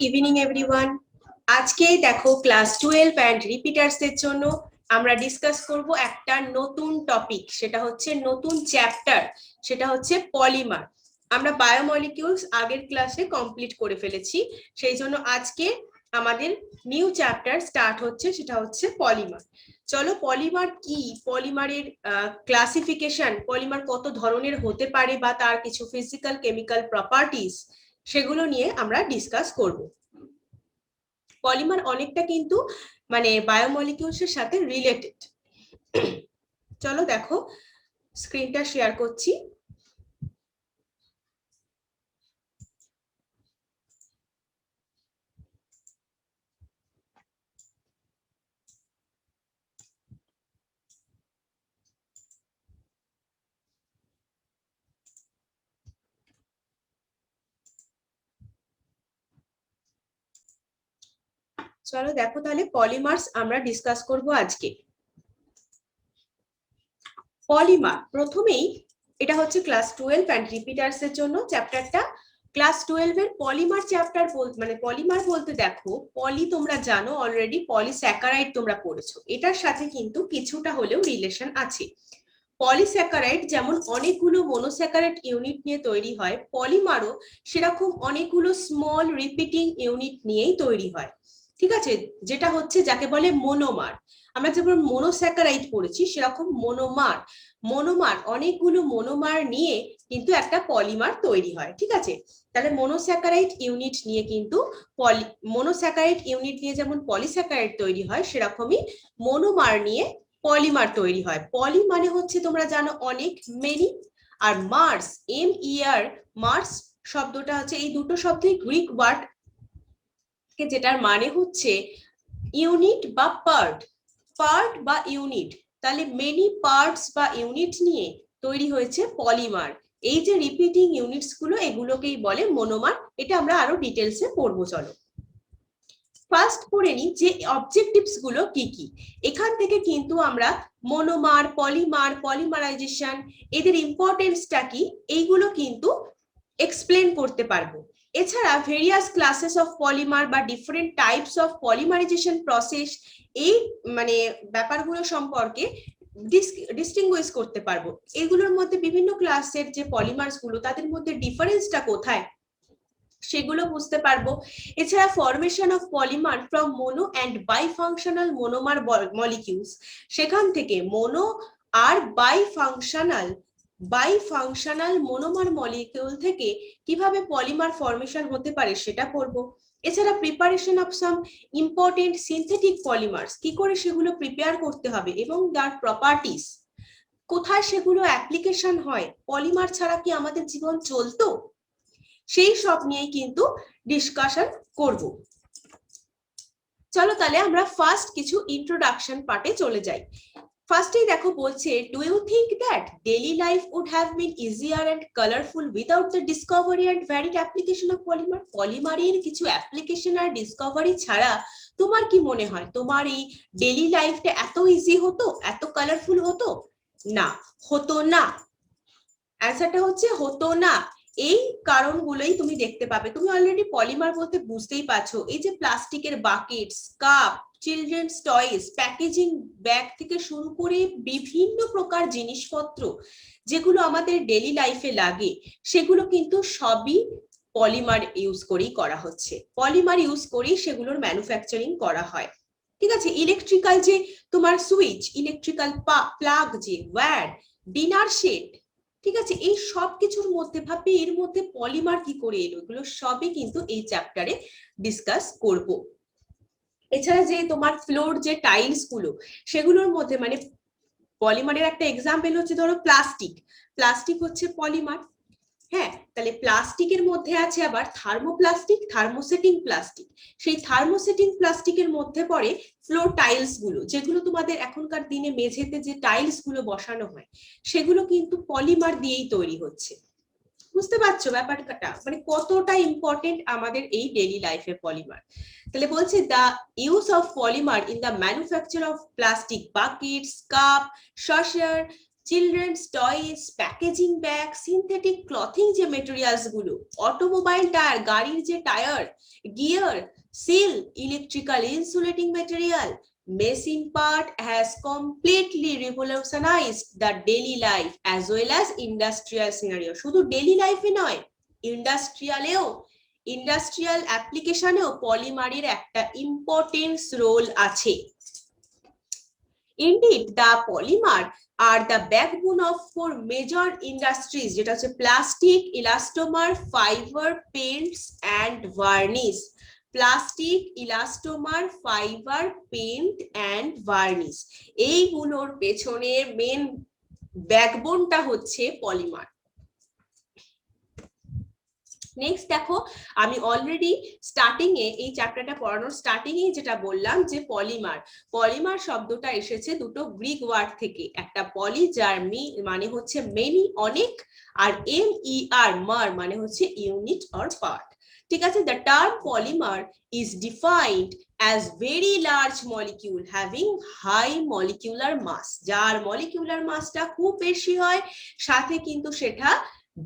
Evening everyone. আজকে দেখো class 12 and রিপিটার্স এর জন্য আমরা ডিসকাস করব একটা নতুন টপিক, সেটা হচ্ছে নতুন চ্যাপ্টার, সেটা হচ্ছে পলিমার। আমরা বায়োমলিকিউলস আগের ক্লাসে কমপ্লিট করে ফেলেছি, সেই জন্য আজকে আমাদের নিউ চ্যাপ্টার স্টার্ট হচ্ছে, সেটা হচ্ছে পলিমার। চলো, পলিমার কি, পলিমারের ক্লাসিফিকেশন, পলিমার কত ধরনের হতে পারে বা তার কিছু ফিজিক্যাল কেমিক্যাল প্রপার্টিজ, সেগুলো নিয়ে আমরা ডিসকাস করব। পলিমার অনেকটা কিন্তু মানে বায়োমলিকিউলস এর সাথে রিলেটেড। চলো দেখো, স্ক্রিনটা শেয়ার করছি। চলো দেখো, তাহলে পলিমার্স আমরা ডিসকাস করব আজকে। পলিমার প্রথমেই, এটা হচ্ছে ক্লাস 12 এন্ড রিপিটার্স এর জন্য চ্যাপ্টারটা। ক্লাস 12 এর পলিমার চ্যাপ্টার মানে পলিমার বলতে দেখো, পলি তোমরা জানো অলরেডি, পলিস্যাকারাইড তোমরা পড়েছো, এটার সাথে কিন্তু কিছুটা হলেও রিলেশন আছে। পলিস্যাকারাইড যেমন অনেকগুলো মনোস্যাকারাইড ইউনিট নিয়ে তৈরি হয়, পলিমারও সেরকম অনেকগুলো স্মল রিপিটিং ইউনিট নিয়েই তৈরি হয়। ঠিক আছে, যেটা হচ্ছে যাকে বলে মোনোমার। আমরা যেমন মনোস্যাকারাইড পড়েছি, সেরকম মোনোমার অনেকগুলো মোনোমার নিয়ে কিন্তু একটা পলিমার তৈরি হয়। ঠিক আছে, তাহলে মনোস্যাকারাইড ইউনিট নিয়ে কিন্তু মনোস্যাকারাইড ইউনিট নিয়ে যেমন পলিস্যাকারাইড তৈরি হয়, সেরকমই মোনোমার নিয়ে পলিমার তৈরি হয়। পলি মানে হচ্ছে তোমরা জানো অনেক, মেনি, আর মার্স, MER, মার্স শব্দটা হচ্ছে, এই দুটো শব্দই গ্রিক ওয়ার্ড, যেটার মানে হচ্ছে ইউনিট বা পার্ট বা ইউনিট। তাহলে মেনি পার্টস বা ইউনিট নিয়ে তৈরি হয়েছে পলিমার। এই যে রিপিটিং ইউনিটস গুলো, এগুলোকেই বলে মোনোমার। এটা আমরা আরো ডিটেলসে পড়বো। চলো ফার্স্ট পড়ে নিই যে অবজেক্টিভস গুলো কি কি। এখান থেকে কিন্তু আমরা মোনোমার, পলিমার, পলিমারাইজেশন, এদের ইম্পর্টেন্সটা কি, এইগুলো কিন্তু এক্সপ্লেন করতে পারবো। এছাড়া ভেরিয়াস ক্লাসেস অফ পলিমার বা different types of polymerisation process, এই মানে ব্যাপারগুলো সম্পর্কে ডিস্টিংগুইশ করতে পারবো। এগুলোর মধ্যে বিভিন্ন ক্লাসের যে পলিমার্স গুলো, তাদের মধ্যে ডিফারেন্সটা কোথায়, সেগুলো বুঝতে পারবো। এছাড়া formation of polymer from mono and bifunctional monomer molecules, সেখান থেকে মোনো আর বাইফাংশনাল মোনোমার মলিকিউল থেকে কিভাবে পলিমার ফরমেশন হতে পারে সেটা পড়বো। এছাড়া preparation of some important synthetic polymers, কি করে সেগুলো প্রিপেয়ার করতে হবে এবং তার প্রপার্টিস, কোথায় সেগুলো অ্যাপ্লিকেশন হয়, পলিমার ছাড়া কি আমাদের জীবন চলতো, সেই সব নিয়ে কিন্তু ডিসকাশন করব। চলো তাহলে আমরা ফার্স্ট কিছু ইন্ট্রোডাকশন পার্টে চলে যাই। ফার্স্টেই দেখো বলছে, do you think that daily life would have been easier and colourful without the discovery and varied application of polymer? পলিমারের কিছু অ্যাপ্লিকেশন আর ডিসকভারি ছাড়া তোমার কি মনে হয় তোমার এই ডেইলি লাইফটা এত ইজি হতো, এত কালারফুল হতো? না, হতো না। অ্যান্সারটা হচ্ছে হতো না। এই কারণগুলোই তুমি দেখতে পাবে। তুমি অলরেডি পলিমার বলতে বুঝতেই পারছো, এই যে প্লাস্টিকের buckets, cup, children's toys, packaging bag থেকে শুরু করে বিভিন্ন প্রকার জিনিসপত্র যেগুলো আমাদের ডেইলি লাইফে লাগে, সেগুলো কিন্তু সবই পলিমার ইউজ করেই করা হচ্ছে। পলিমার ইউজ করেই সেগুলোর ম্যানুফ্যাকচারিং করা হয়। ঠিক আছে, ইলেকট্রিক্যাল যে তোমার সুইচ, ইলেকট্রিক্যাল প্লাগ, যে ওয়্যার, ডিনার সেট, ঠিক আছে, এই সব কিছুর মধ্যে ভাববে এর মধ্যে পলিমার কি করে এলো, এগুলো সবই কিন্তু এই চ্যাপ্টারে ডিসকাস করব। এছাড়া যে তোমার ফ্লোর যে টাইলস গুলো, সেগুলোর মধ্যে মানে পলিমারের একটা এক্সাম্পল হচ্ছে ধরো প্লাস্টিক হচ্ছে পলিমার। হ্যাঁ, তাহলে প্লাস্টিকের মধ্যে আছে আবার থার্মোপ্লাস্টিক, থার্মোসেটিং প্লাস্টিক। সেই থার্মোসেটিং প্লাস্টিকের মধ্যে পড়ে ফ্লোর টাইলস গুলো, যেগুলো তোমাদের এখনকার দিনে মেঝেতে যে টাইলস গুলো বসানো হয়, সেগুলো কিন্তু পলিমার দিয়েই তৈরি হচ্ছে। বুঝতে পারছো ব্যাপারটা, মানে কতটা ইম্পর্টেন্ট আমাদের এই ডেইলি লাইফে পলিমার। তাহলে বলছে, the use of polymer in the manufacture of plastic buckets, cup, saucer, children's toys, packaging bag, synthetic clothing যে মেটেরিয়ালস গুলো, অটোমোবাইল টায়ার, গাড়ির যে tyre, gear, seal, electrical insulating material, machine part has completely revolutionized the daily life as well as industrial scenario. শুধু daily life এ নয়, industrial অ্যাপ্লিকেশনেও পলিমারের একটা importance role আছে। Indeed, the polymer are the backbone of four major industries, যেটা হচ্ছে plastic, elastomer, fibre, paints and varnish. Plastic, elastomer, fibre, paint and varnish, এইগুলোর পেছনে main ব্যাকবোনটা হচ্ছে polymer. Next দেখো, আমি অলরেডি স্টার্টিং এ এই চ্যাপ্টারটা পড়ানোর স্টার্টিং এ যেটা বললাম যে পলিমার শব্দটা এসেছে দুটো গ্রিক ওয়ার্ড থেকে। একটা পলি, যার মানে হচ্ছে মেনি, অনেক, আর MER, মার মানে হচ্ছে ইউনিট অর পার্ট। ঠিক আছে, the term polymer is defined as very large molecule having high molecular mass, যার মলিকিউলার মাসটা খুব বেশি হয়, সাথে কিন্তু সেটা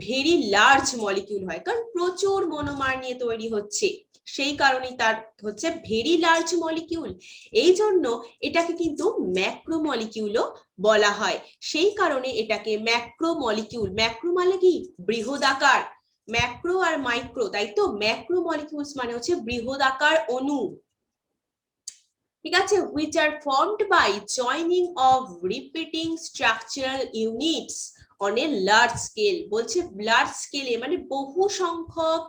ভেরি লার্জ মলিকিউল হয়, কারণ প্রচুর মনোমার নিয়ে তৈরি হচ্ছে, সেই কারণেই তার হচ্ছে ভেরি লার্জ মলিকিউল। এই জন্য এটাকে কিন্তু ম্যাক্রো মলিকিউলও বলা হয়, সেই কারণে এটাকে ম্যাক্রো মলিকিউল, ম্যাক্রো মানে কি বৃহদাকার, ম্যাক্রো আর মাইক্রো, তাই তো ম্যাক্রো মলিকিউলস মানে হচ্ছে বৃহদাকার অণু। ঠিক আছে, which are formed by joining of repeating structural units on a large scale, বলছে লার্জ স্কেলে মানে বহু সংখ্যক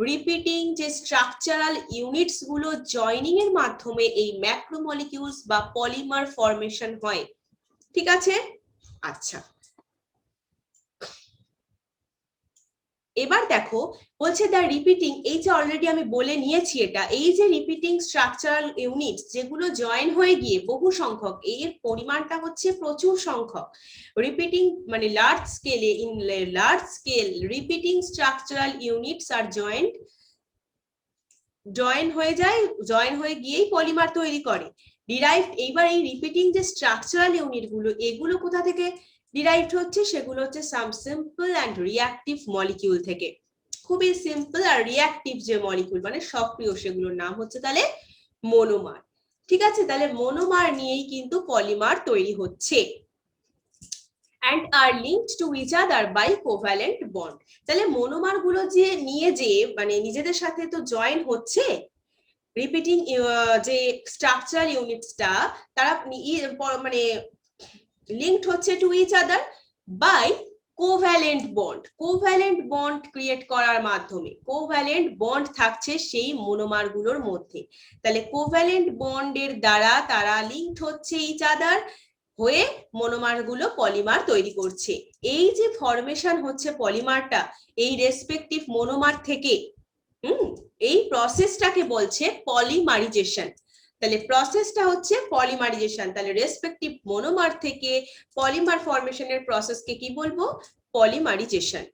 রিপিটিং যে স্ট্রাকচারাল ইউনিটস গুলো জয়নিং এর মাধ্যমে এই ম্যাক্রোমলিকিউলস বা পলিমার ফরমেশন হয়। ঠিক আছে, আচ্ছা এবার দেখো বলছে দ্য রিপিটিং, এই যে অলরেডি আমি বলে নিয়েছি এটা, এই যে রিপিটিং স্ট্রাকচারাল ইউনিট যেগুলো জয়েন হয়ে গিয়ে বহু সংখ্যক, এর পরিমাণটা হচ্ছে প্রচুর সংখ্যক। রিপিটিং মানে লার্জ স্কেলে, in large scale repeating structural units আর জয়েন হয়ে গিয়েই পলিমার তৈরি করে। ডিরাইভড, এইবার এই রিপিটিং যে স্ট্রাকচারাল ইউনিট গুলো, এগুলো কোথা থেকে ডিরাইভড হচ্ছে? সেগুলো হচ্ছে সাম সিম্পল অ্যান্ড রিঅ্যাক্টিভ মলিকিউল থেকে। খুবই সিম্পল আর রিঅ্যাক্টিভ যে মলিকিউল মানে সক্রিয়, সেগুলোর নাম হচ্ছে তাহলে মনোমার। ঠিক আছে, তাহলে মনোমার নিয়েই কিন্তু পলিমার তৈরি হচ্ছে। and are linked to each other by covalent bond, তাহলে মনোমার গুলো যে মানে নিজেদের সাথে তো জয়েন হচ্ছে, রিপিটিং যে স্ট্রাকচারাল ইউনিটসটা তারা মানে লিঙ্কড হচ্ছে to each other by covalent bond. Covalent bond create করার মাধ্যমে, কোভ্যালেন্ট বন্ড থাকছে সেই মনোমার গুলোর মধ্যে, তাহলে কোভ্যালেন্ট বন্ডের দ্বারা তারা লিঙ্কড হচ্ছে ইচ আদার হয়ে মনোমার গুলো পলিমার তৈরি করছে। এই যে ফরমেশন হচ্ছে পলিমারটা এই রেসপেক্টিভ মনোমার থেকে, এই প্রসেসটাকে বলছে পলিমারিজেশন। তাহলে প্রসেসটা হচ্ছে পলিমারিজেশন, তাহলে রেসপেক্টিভ মনোমার থেকে পলিমার ফরমেশনের প্রসেসকে কি বলবো? পলিমারিজেশন।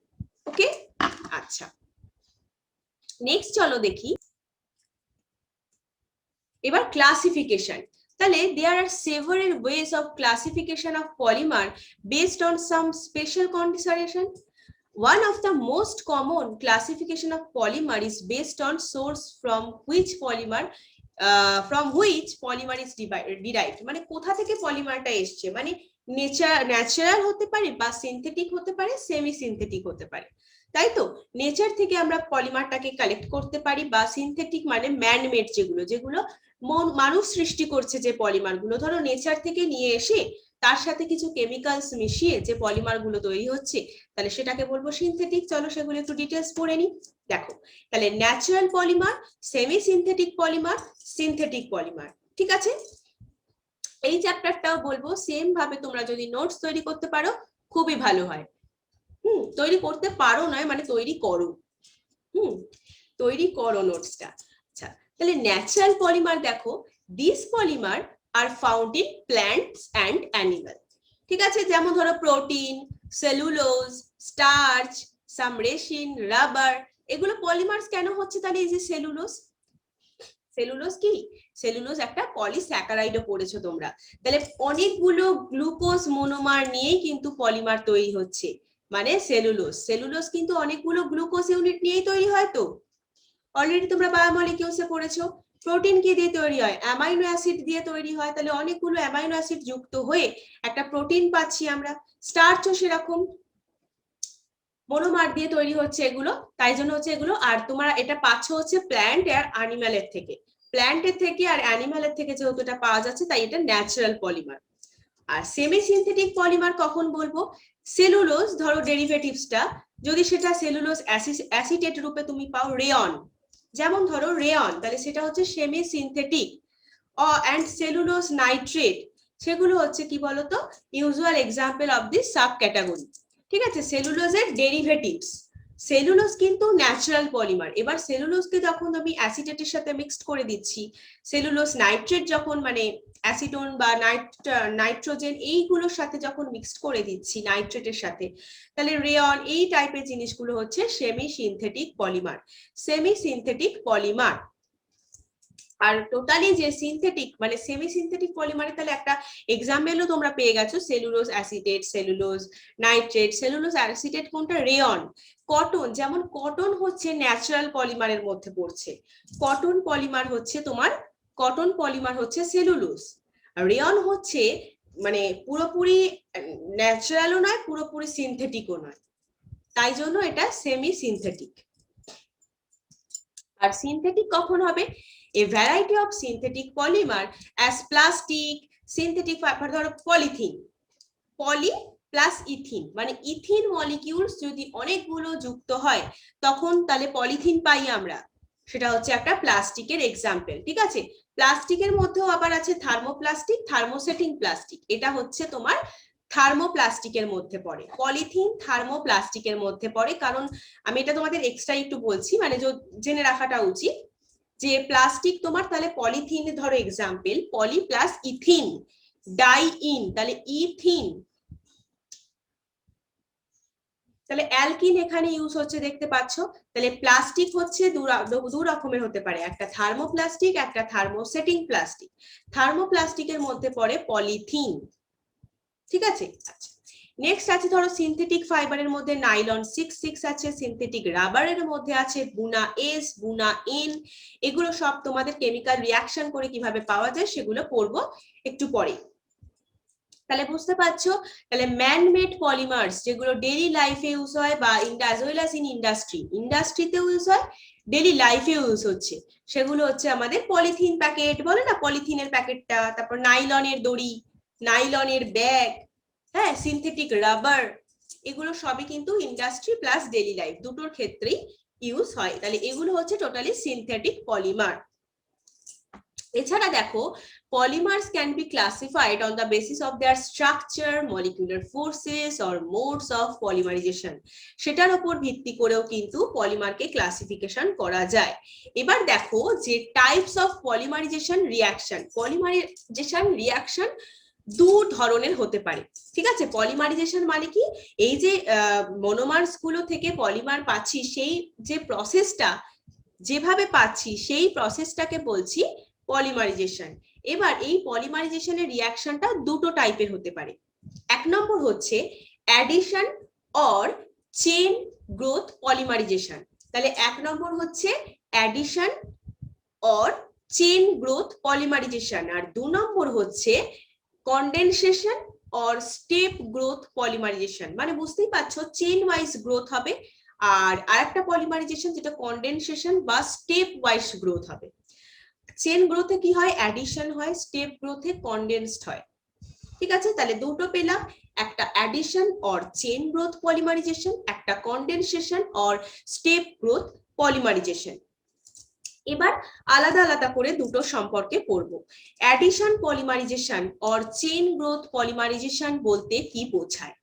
ওকে, আচ্ছা নেক্সট চলো দেখি এবার ক্লাসিফিকেশন। তাহলে there are several ways of classification of polymer based on some special consideration. One of the most common classification of polymer is based on source from which polymer is derived, মানে কোথা থেকে পলিমারটা এসছে, মানে natural হতে পারে বা synthetic হতে পারে, সেমি সিনথেটিক হতে পারে, তাই তো? নেচার থেকে আমরা পলিমারটাকে কালেক্ট করতে পারি, বা সিনথেটিক মানে ম্যানমেড, যেগুলো মানুষ সৃষ্টি করছে যে পলিমার গুলো, ধরো নেচার থেকে নিয়ে এসে তার সাথে কিছু কেমিক্যালস মিশিয়ে যে পলিমার গুলো তৈরি হচ্ছে, তাহলে সেটাকে বলবো সিনথেটিক। চলো সেগুলো একটু ডিটেলস পড়ে নি। দেখো, তাহলে natural polymer, semi synthetic polymer, synthetic polymer. ঠিক আছে, এই চ্যাপ্টারটাও বলবো সেম ভাবে তোমরা যদি নোটস তৈরি করতে পারো খুবই ভালো হয়। তৈরি করতে পারো নয়, মানে তৈরি করো, তৈরি করো নোটসটা। আচ্ছা, তাহলে ন্যাচারাল পলিমার দেখো, this polymer are found in plants and animal. ঠিক আছে, যেমন ধরো প্রোটিন, সেলুলোজ, স্টার্চ, সাম রেসিন, রাবার, এগুলো পলিমার্স কেন হচ্ছে? তাহলে এই যে সেলুলোজ, সেলুলোজ কি? সেলুলোজ একটা পলিস্যাকারাইডও পড়েছো তোমরা। তাহলে অনেকগুলো গ্লুকোজ মনোমার নিয়েই কিন্তু পলিমার তৈরি হচ্ছে, মানে সেলুলোজ। সেলুলোজ কিন্তু অনেকগুলো গ্লুকোজ ইউনিট নিয়েই তৈরি হয়। তো অলরেডি তোমরা বায়োমলিকিউলসে পড়েছো প্রোটিন কি দিয়ে তৈরি হয়? অ্যামাইনো অ্যাসিড দিয়ে তৈরি হয়। তাহলে অনেকগুলো অ্যামাইনো অ্যাসিড যুক্ত হয়ে একটা প্রোটিন পাচ্ছি আমরা। স্টার্চও সেরকম মনোমার দিয়ে তৈরি হচ্ছে এগুলো, তাই জন্য হচ্ছে এগুলো। আর তোমরা এটা পাচ্ছ হচ্ছে প্ল্যান্ট আর অ্যানিমালের থেকে, প্ল্যান্টের থেকে আর অ্যানিমালের থেকে যেহেতু এটা পাওয়া যাচ্ছে তাই এটা ন্যাচারাল পলিমার। আর সেমি সিনথেটিক পলিমার কখন বলবো? সেলুলোজ ধরো ডেরিভেটিভসটা যদি সেটা সেলুলোজ অ্যাসিটেট রূপে তুমি পাও, রেয়ন, যেমন ধরো রেয়ন, তাহলে সেটা হচ্ছে semi synthetic. And cellulose nitrate, সেগুলো হচ্ছে কি বলতো usual example of this sub category. ঠিক আছে, সেলুলোজের ডেরিভেটিভস। সেলুলোজ কিন্তু ন্যাচারাল পলিমার। এবার সেলুলোজকে যখন আমি অ্যাসিটেটের সাথে মিক্সড করে দিচ্ছি, সেলুলোজ নাইট্রেট যখন মানে অ্যাসিটোন বা নাইট্রোজেন এইগুলোর সাথে যখন মিক্সড করে দিচ্ছি নাইট্রেটের সাথে, তাহলে রেয়ন এই টাইপের জিনিসগুলো হচ্ছে semi synthetic polymer. Semi synthetic polymer. আর টোটালি যে সিনথেটিক মানে সেমি সিনথেটিক পলিমারে তাহলে একটা এক্সাম্পলও তোমরা পেয়ে গেছো, cellulose acetate, cellulose nitrate. Cellulose acetate কোনটা? রেয়ন। কটন, যেমন কটন হচ্ছে ন্যাচারাল পলিমারের মধ্যে পড়ছে। কটন পলিমার হচ্ছে তোমার, কটন পলিমার হচ্ছে সেলুলোজ। রেয়ন হচ্ছে মানে পুরোপুরি ন্যাচারালও নয়, পুরোপুরি সিনথেটিকও নয়, তাই জন্য এটা সেমি সিনথেটিক। আর সিনথেটিক কখন হবে? A variety of synthetic polymer as plastic, synthetic fiber, ধরো পলিথিন, পলি প্লাস ইথিন, মানে ইথিন মলিকিউলস যদি অনেকগুলো যুক্ত হয় তখন তাহলে পলিথিন পাই আমরা, সেটা হচ্ছে একটা প্লাস্টিকের এক্সাম্পল। ঠিক আছে, প্লাস্টিকের মধ্যেও আবার আছে থার্মোপ্লাস্টিক, থার্মোসেটিং প্লাস্টিক, এটা হচ্ছে তোমার থার্মোপ্লাস্টিকের মধ্যে পড়ে। পলিথিন থার্মোপ্লাস্টিকের মধ্যে পড়ে, কারণ আমি এটা তোমাদের এক্সট্রা একটু বলছি, মানে জেনে রাখাটা উচিত যে প্লাস্টিক তোমার তাহলে পলিথিন ধরো example, poly plus ethene, die in, তাহলে ইথিন, তাহলে অ্যালকিন এখানে ইউজ হচ্ছে দেখতে পাচ্ছ। তাহলে প্লাস্টিক হচ্ছে দু রকমের হতে পারে, একটা থার্মোপ্লাস্টিক, একটা থার্মোসেটিং প্লাস্টিক। থার্মোপ্লাস্টিকের মধ্যে পড়ে পলিথিন। ঠিক আছে, আচ্ছা নেক্সট আছে ধরো সিনথেটিক ফাইবারের মধ্যে নাইলন 6 আছে, সিনথেটিক রাবারের মধ্যে আছে বুনা এস, বুনা এন। এগুলো সব তোমাদের কেমিক্যাল রিয়াকশন করে কিভাবে পাওয়া যায় সেগুলো পড়বো একটু পরে। তাহলে বুঝতে পারছো, তাহলে ম্যান মেড পলিমার্স যেগুলো ডেইলি লাইফে ইউজ হয় বা অ্যাজ ওয়েল অ্যাজ ইন ইন্ডাস্ট্রিতেও ইউজ হয়, ডেইলি লাইফে ইউজ হচ্ছে, সেগুলো হচ্ছে আমাদের পলিথিন প্যাকেট বলে না, পলিথিনের প্যাকেটটা, তারপর নাইলনের দড়ি, নাইলনের ব্যাগ, হ্যাঁ সিনথেটিক রাবার, এগুলো সবই কিন্তু ইন্ডাস্ট্রি প্লাস ডেইলি লাইফ দুটোর ক্ষেত্রেই ইউজ হয়। তাহলে এগুলো হচ্ছে টোটালি সিনথেটিক পলিমার। এছাড়া দেখো polymers can be classified on the basis of their structure, molecular forces or modes of polymerization, সেটার উপর ভিত্তি করেও কিন্তু পলিমারকে ক্লাসিফিকেশন করা যায়। এবার দেখো যে types of polymerisation reaction, polymerisation reaction দু ধরনের হতে পারে। ঠিক আছে, পলিমারাইজেশন মানে কি, এই যে মনোমার্স গুলো থেকে পলিমার পাচ্ছি সেই যে প্রসেসটা যেভাবে পাচ্ছি সেই প্রসেসটাকে বলছি পলিমারাইজেশন। এবার এই পলিমারাইজেশনের রিঅ্যাকশনটা দুটো টাইপের হতে পারে। এক নম্বর হচ্ছে addition or chain growth polymerization. তাহলে এক নম্বর হচ্ছে addition or chain growth polymerization, আর দু নম্বর হচ্ছে condensation or step growth polymerization. মানে বুঝতেই পারছো চেইন ওয়াইজ গ্রোথ হবে, আর আরেকটা পলিমারাইজেশন যেটা কনডেনসেশন বা স্টেপ ওয়াইজ গ্রোথ হবে। চেইন গ্রোথে কি হয়? অ্যাডিশন হয়, স্টেপ গ্রোথে কনডেন্সড হয়। ঠিক আছে, তাহলে দুটো পেলাম, একটা addition or chain growth polymerization, একটা condensation or step growth polymerization. এবার আলাদা আলাদা করে দুটো সম্পর্কে পড়বো। Addition polymerization or chain growth polymerization বলতে কি বোঝায়?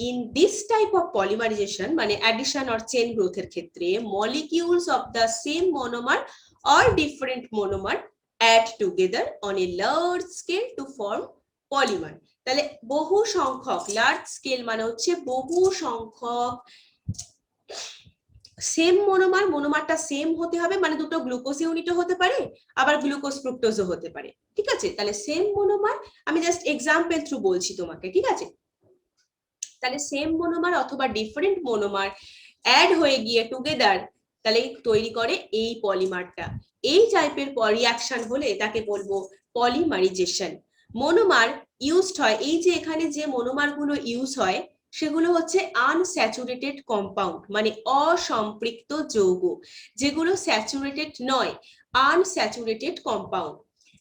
In this type of polymerization, মানে addition or chain growth এর ক্ষেত্রে molecules of the same monomer or different monomer add together on a large scale to form polymer. তাহলে বহু সংখ্যক, large scale মানে হচ্ছে বহু সংখ্যক সেম মোনোমার, মোনোমারটা সেম হতে হবে, মানে দুটো গ্লুকোজ ইউনিটও হতে পারে, আবার গ্লুকোজ ফ্রুক্টোজও হতে পারে, ঠিক আছে? তাহলে সেম মোনোমার, আমি জাস্ট এক্সাম্পল থ্রু বলছি তোমাকে, ঠিক আছে? তাহলে সেম মোনোমার অথবা ডিফারেন্ট মোনোমার অ্যাড হয়ে গিয়ে টুগেদার তাহলে তৈরি করে এই পলিমারটা। এই টাইপের রিয়াকশন হলে তাকে বলবো পলিমারাইজেশন। মোনোমার ইউজড হয়, এই যে এখানে যে মোনোমার গুলো ইউজ হয় সেগুলো হচ্ছে আনস্যাচুরেটেড কম্পাউন্ড, মানে অসম্পৃক্ত যৌগ, যেগুলো স্যাচুরেটেড নয়, আনস্যাচুরেটেড কম্পাউন্ড।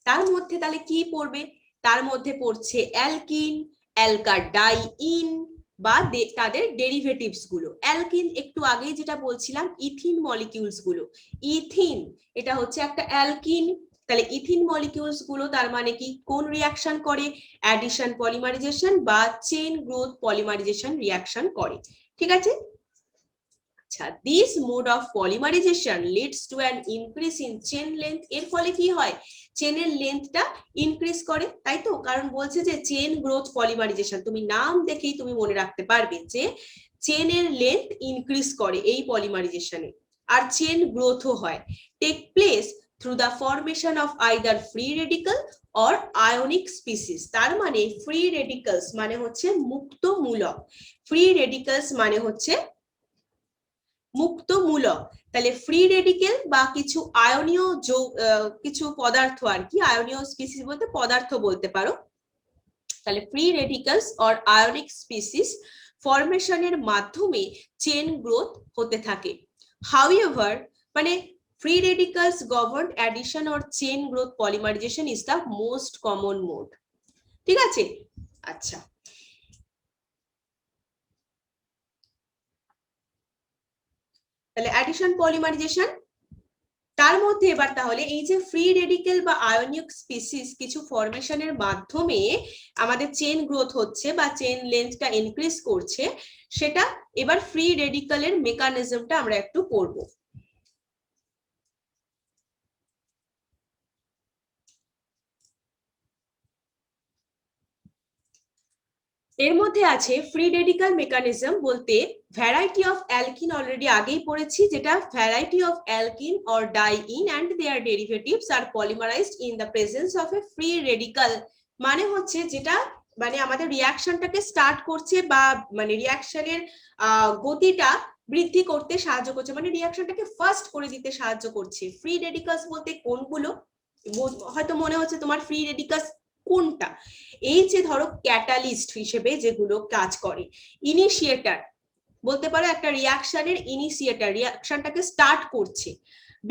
তার মধ্যে তাহলে কি পড়বে? তার মধ্যে পড়ছে অ্যালকিন, অ্যালকাডাইইন বা তাদের ডেরিভেটিভস গুলো। অ্যালকিন একটু আগেই যেটা বলছিলাম, ইথিন মলিকিউলস গুলো, ইথিন এটা হচ্ছে একটা অ্যালকিন। তাহলে ইথিন মলিকিউলস গুলো তার মানে কি, কোন রিয়াকশন করে? অ্যাডিশন পলিমারাইজেশন বা চেইন গ্রোথ পলিমারাইজেশন রিয়াকশন করে, ঠিক আছে? আচ্ছা, this mode of polymerisation leads to an increase in chain length. এর ফলে কি হয়? চেনের লেন্থটা ইনক্রিজ করে, তাই তো? কারণ বলছে যে চেন গ্রোথ পলিমারাইজেশন, তুমি নাম দেখেই তুমি মনে রাখতে পারবে যে চেনের লেন্থ ইনক্রিজ করে এই পলিমারাইজেশনে, আর চেন গ্রোথও হয়। Take place through the formation of either free radical or ionic species. তার মানে ফ্রি রেডিক্যালস মানে হচ্ছে মুক্ত মূলক, ফ্রি রেডিক্যালস মানে হচ্ছে মুক্ত মূলক। তাহলে ফ্রি রেডিকেল বা কিছু আয়নীয় কিছু পদার্থ, আর কি আয়নীয় স্পিসিস বলতে পদার্থ বলতে পারো। তাহলে free radicals or ionic species ফরমেশনের মাধ্যমে চেন গ্রোথ হতে থাকে। হাউএভার, মানে free radicals governed addition or chain growth polymerization is the most common mode, ঠিক আছে? আচ্ছা, তাহলে অ্যাডিশন পলিমারাইজেশন, তার মধ্যে এবার তাহলে এই যে ফ্রি রেডিকেল বা আয়নিক স্পিসিস কিছু ফরমেশনের মাধ্যমে আমাদের চেন গ্রোথ হচ্ছে বা চেন লেন্থটা ইনক্রিজ করছে, সেটা এবার ফ্রি রেডিকেলের মেকানিজমটা আমরা একটু পড়বো। এর মধ্যে আছে ফ্রি রেডিক্যাল মেকানিজম বলতে ভ্যারাইটি অফ অ্যালকিন, অলরেডি আগেই পড়েছি, যেটা variety of alkene or diene and their derivatives আর polymerized in the presence of a free radical. মানে হচ্ছে যেটা মানে আমাদের রিয়াকশনটাকে স্টার্ট করছে বা মানে রিয়াকশনের গতিটা বৃদ্ধি করতে সাহায্য করছে, মানে রিয়াকশনটাকে ফাস্ট করে দিতে সাহায্য করছে। ফ্রি রেডিক্যালস বলতে কোনগুলো? হয়তো মনে হচ্ছে তোমার ফ্রি রেডিক্যালস কোনটা? এই যে ধরো ক্যাটালিস্ট হিসেবে যেগুলো কাজ করে, ইনিশিয়েটার বলতে পারো, একটা রিয়াকশনের ইনিশিয়েটার, রিয়াকশনটাকে স্টার্ট করছে।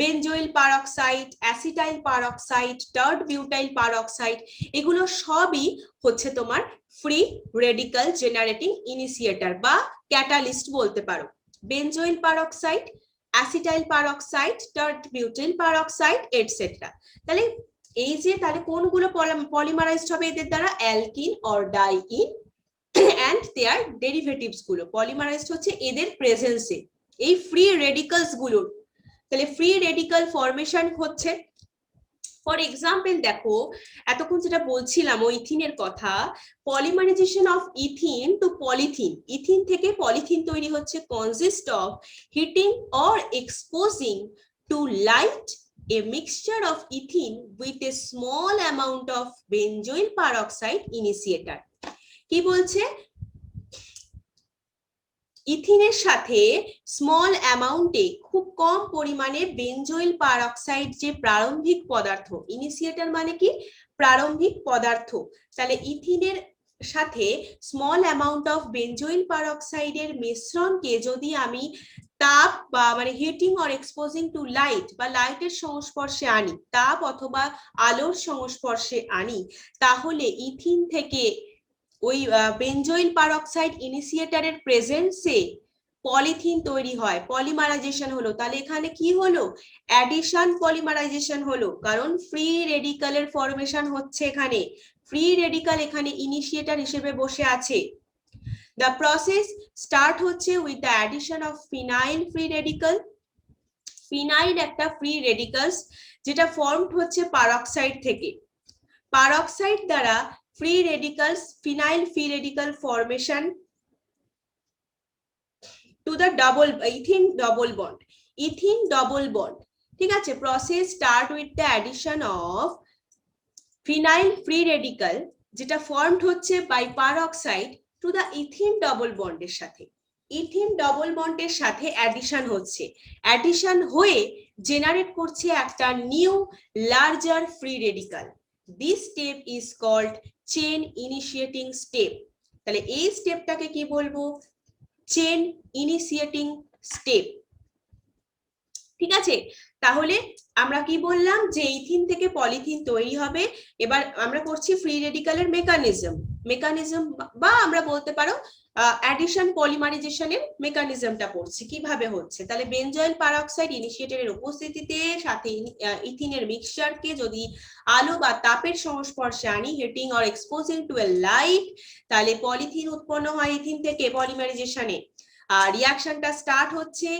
Benzoyl peroxide, acetyl peroxide, tert butyl peroxide, এগুলো সবই হচ্ছে তোমার ফ্রি রেডিক্যাল জেনারেটিং ইনিশিয়েটার বা ক্যাটালিস্ট বলতে পারো। Benzoyl peroxide, acetyl peroxide, tert butyl peroxide etcetera. তাহলে এই যে তাহলে কোনগুলো পলিমারাইজড হবে এদের দ্বারা? Alkene or diene and their derivatives গুলো পলিমারাইজড হচ্ছে এদের প্রেজেন্সে, এই ফ্রি রেডিক্যালস গুলোর। তাহলে ফ্রি রেডিক্যাল ফরমেশন হচ্ছে, ফর এক্সাম্পল দেখো এতক্ষণ যেটা বলছিলাম ওই ইথিনের কথা, polymerisation of ethene to polythene, ethene থেকে পলিথিন তৈরি হচ্ছে, consist of heating or exposing to light a mixture of ethene with a small amount of benzoyl peroxide initiator। কি বলছে? ইথিনের সাথে স্মল অ্যামাউন্টে খুব কম পরিমাণে বেনজোইল পারঅক্সাইড যে প্রারম্ভিক পদার্থ, ইনিশিয়েটর মানে কি প্রারম্ভিক পদার্থ, তাহলে ইথিনের সাথে স্মল অ্যামাউন্ট অফ বেনজোইল পারঅক্সাইডের মিশ্রণকে যদি আমি তাপ বা মানে heating or exposing to light বা লাইটের সংস্পর্শে আনি, তাপ অথবা আলোর সংস্পর্শে আনি, তাহলে ইথিন থেকে ওই বেনজোইল পারঅক্সাইড ইনিশিয়েটরের প্রেজেন্সে পলিথিন তৈরি হয়, পলিমারাইজেশন হলো। তাহলে এখানে কি হলো? অ্যাডিশন পলিমারাইজেশন হলো, কারণ ফ্রি রেডিক্যালের ফরমেশন হচ্ছে এখানে, ফ্রি রেডিক্যাল এখানে ইনিশিয়েটর হিসেবে বসে আছে। দ্য প্রসেস স্টার্ট হচ্ছে with the addition of phenyl free radical. Phenyl একটা ফ্রি রেডিক্যালস যেটা ফর্মড হচ্ছে পারঅক্সাইড থেকে, পারঅক্সাইড দ্বারা free radicals, phenyl free radical formation to the double ethene double bond, ethene double bond, ঠিক আছে। Process start with the addition of phenyl free radical যেটা formed হচ্ছে by peroxide to the ethene double বন্ডের সাথে, ethene double বন্ডের সাথে addition হচ্ছে, addition হয়ে জেনারেট করছে একটা new larger free radical. This step is called chain initiating step. তাহলে এই স্টেপটাকে কি বলবো? চেন ইনিশিয়েটিং স্টেপ, ঠিক আছে। তাহলে আমরা কি বললাম যে ইথিন থেকে পলিথিন তৈরি হবে। এবার আমরা করছি ফ্রি রেডিক্যালের মেকানিজম বা আমরা বলতে পারো অ্যাডিশন পলিমারাইজেশনের মেকানিজমটা পড়ছি কিভাবে হচ্ছে। তাহলে বেনজয়েল পারঅক্সাইড ইনিশিয়েটরের উপস্থিতিতে সাথে ইথিনের মিক্সচারকে যদি আলো বা তাপের সংস্পর্শে আনি, heating or exposing to a light, তাহলে পলিথিন উৎপন্ন হয় ইথিন থেকে পলিমারাইজেশনে। আর রিঅ্যাকশনটা স্টার্ট হচ্ছে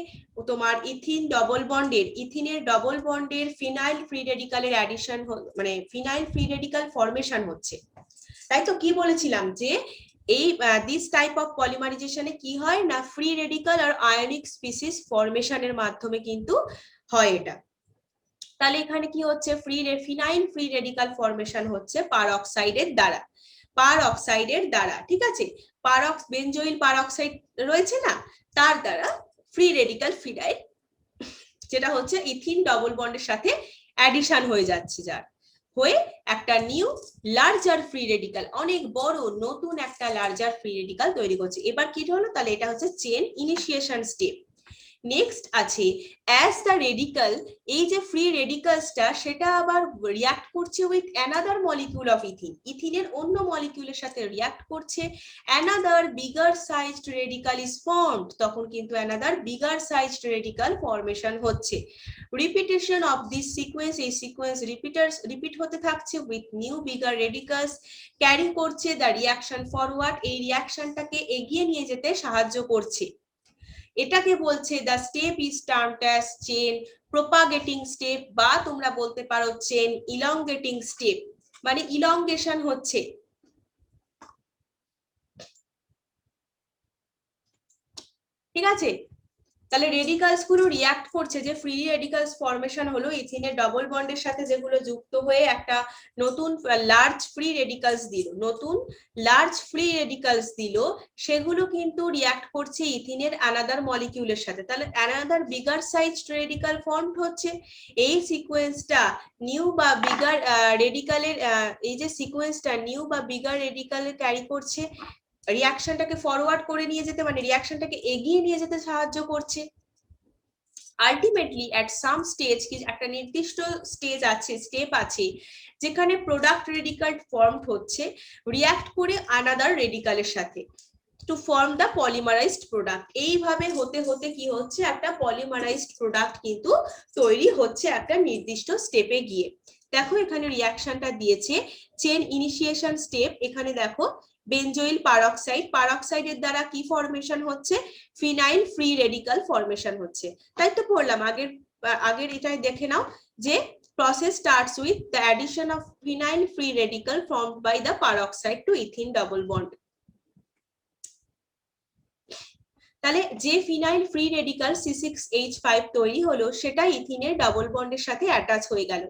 তোমার ইথিন ডবল বন্ডের, ইথিনের ডবল বন্ডের ফিনাইল ফ্রি রেডিক্যালের অ্যাডিশন, মানে ফিনাইল ফ্রি রেডিক্যাল ফর্মেশন হচ্ছে। তাই তো কি বলেছিলাম যে এই দিস টাইপ অফ পলিমারাইজেশনে কি হয় না, ফ্রি রেডিক্যাল আর আয়নিক স্পিসিস ফর্মেশনের মাধ্যমে কিন্তু হয় এটা। তাহলে এখানে কি হচ্ছে, ফিনাইল ফ্রি রেডিক্যাল ফর্মেশন হচ্ছে পারঅক্সাইডের দ্বারা, পারঅক্সাইডের দ্বারা, ঠিক আছে। বেনজোইল পারঅক্সাইড রয়েছে না, তার দ্বারা ফ্রি রেডিক্যাল ফিনাইল যেটা হচ্ছে ইথিন ডবল বন্ডের সাথে অ্যাডিশন হয়ে যাচ্ছে, যার হয়ে একটা নিউ লার্জার ফ্রি রেডিক্যাল, অনেক বড় নতুন একটা লার্জার ফ্রি রেডিক্যাল তৈরি করছে। এবার কি হলো, তাহলে এটা হচ্ছে চেন ইনিশিয়েশন স্টেপ। নেক্সট আছে অ্যাজ দ্য রেডিক্যাল, এই যে ফ্রি রেডিক্যালসটা সেটা আবার রিঅ্যাক্ট করছে with another molecule of ethene, ইথিনের অন্য মলিকিউলের সাথে রিঅ্যাক্ট করছে, another bigger sized radical is formed, তখন কিন্তু another bigger sized radical formation হচ্ছে। রিপিটেশন অফ দিস সিকোয়েন্স, এই সিকোয়েন্স রিপিট হতে থাকছে with new bigger radicals, carry করছে দ্য রিঅ্যাকশন ফরওয়ার্ড, এই রিঅ্যাকশনটাকে এগিয়ে নিয়ে যেতে সাহায্য করছে। এটাকে বলছে the step is termed as chain propagating step, বা তোমরা বলতে পারো চেন ইলংগেটিং স্টেপ, মানে ইলংগেশন হচ্ছে, ঠিক আছে। তাহলে রেডিক্যালস গুলো রিঅ্যাক্ট করছে, যে ফ্রি রেডিক্যালস ফর্মেশন হলো ইথিনের ডবল বন্ডের সাথে যেগুলো যুক্ত হয়ে একটা নতুন লার্জ ফ্রি রেডিক্যালস দিল, নতুন লার্জ ফ্রি রেডিক্যালস দিল, সেগুলো কিন্তু রিঅ্যাক্ট করছে ইথিনের অ্যানাদার মলিকিউলের সাথে, তাহলে another bigger sized radical formed হচ্ছে। এই সিকোয়েন্সটা নিউ বা বিগার রেডিক্যালের, এই যে সিকোয়েন্সটা নিউ বা বিগার রেডিক্যালে ক্যারি করছে, রিঅ্যাকশনটাকে ফরওয়ার্ড করে নিয়ে যেতে, মানে রিঅ্যাকশনটাকে এগিয়ে নিয়ে যেতে সাহায্য করছে। আলটিমেটলি এট সাম স্টেজ, কি একটা নির্দিষ্ট স্টেজ আছে, স্টেপ আছে, যেখানে প্রোডাক্ট রেডিক্যাল ফর্মড হচ্ছে রিঅ্যাক্ট করে আনাদার রেডিক্যালের সাথে টু ফর্ম দ্য পলিমারাইজড প্রোডাক্ট। এইভাবে হতে হতে কি হচ্ছে, একটা পলিমারাইজড প্রোডাক্ট কিন্তু তৈরি হচ্ছে একটা নির্দিষ্ট স্টেপে গিয়ে। দেখো এখানে রিঅ্যাকশনটা দিয়েছে চেন ইনিশিয়েশন স্টেপ, এখানে দেখো বেনজোইল পারঅক্সাইড, পারঅক্সাইডের দ্বারা কি ফর্মেশন হচ্ছে, ফিনাইল ফ্রি রেডিক্যাল ফর্মেশন হচ্ছে। তাই তো পড়লাম আগের এটাই দেখে নাও যে process starts with the addition of phenyl free radical formed by the peroxide to ethene double bond। তাহলে যে ফিনাইল ফ্রি রেডিক্যাল C6H5 তৈরি হলো সেটা ইথিনের ডাবল বন্ডের সাথে অ্যাটাচ হয়ে গেল,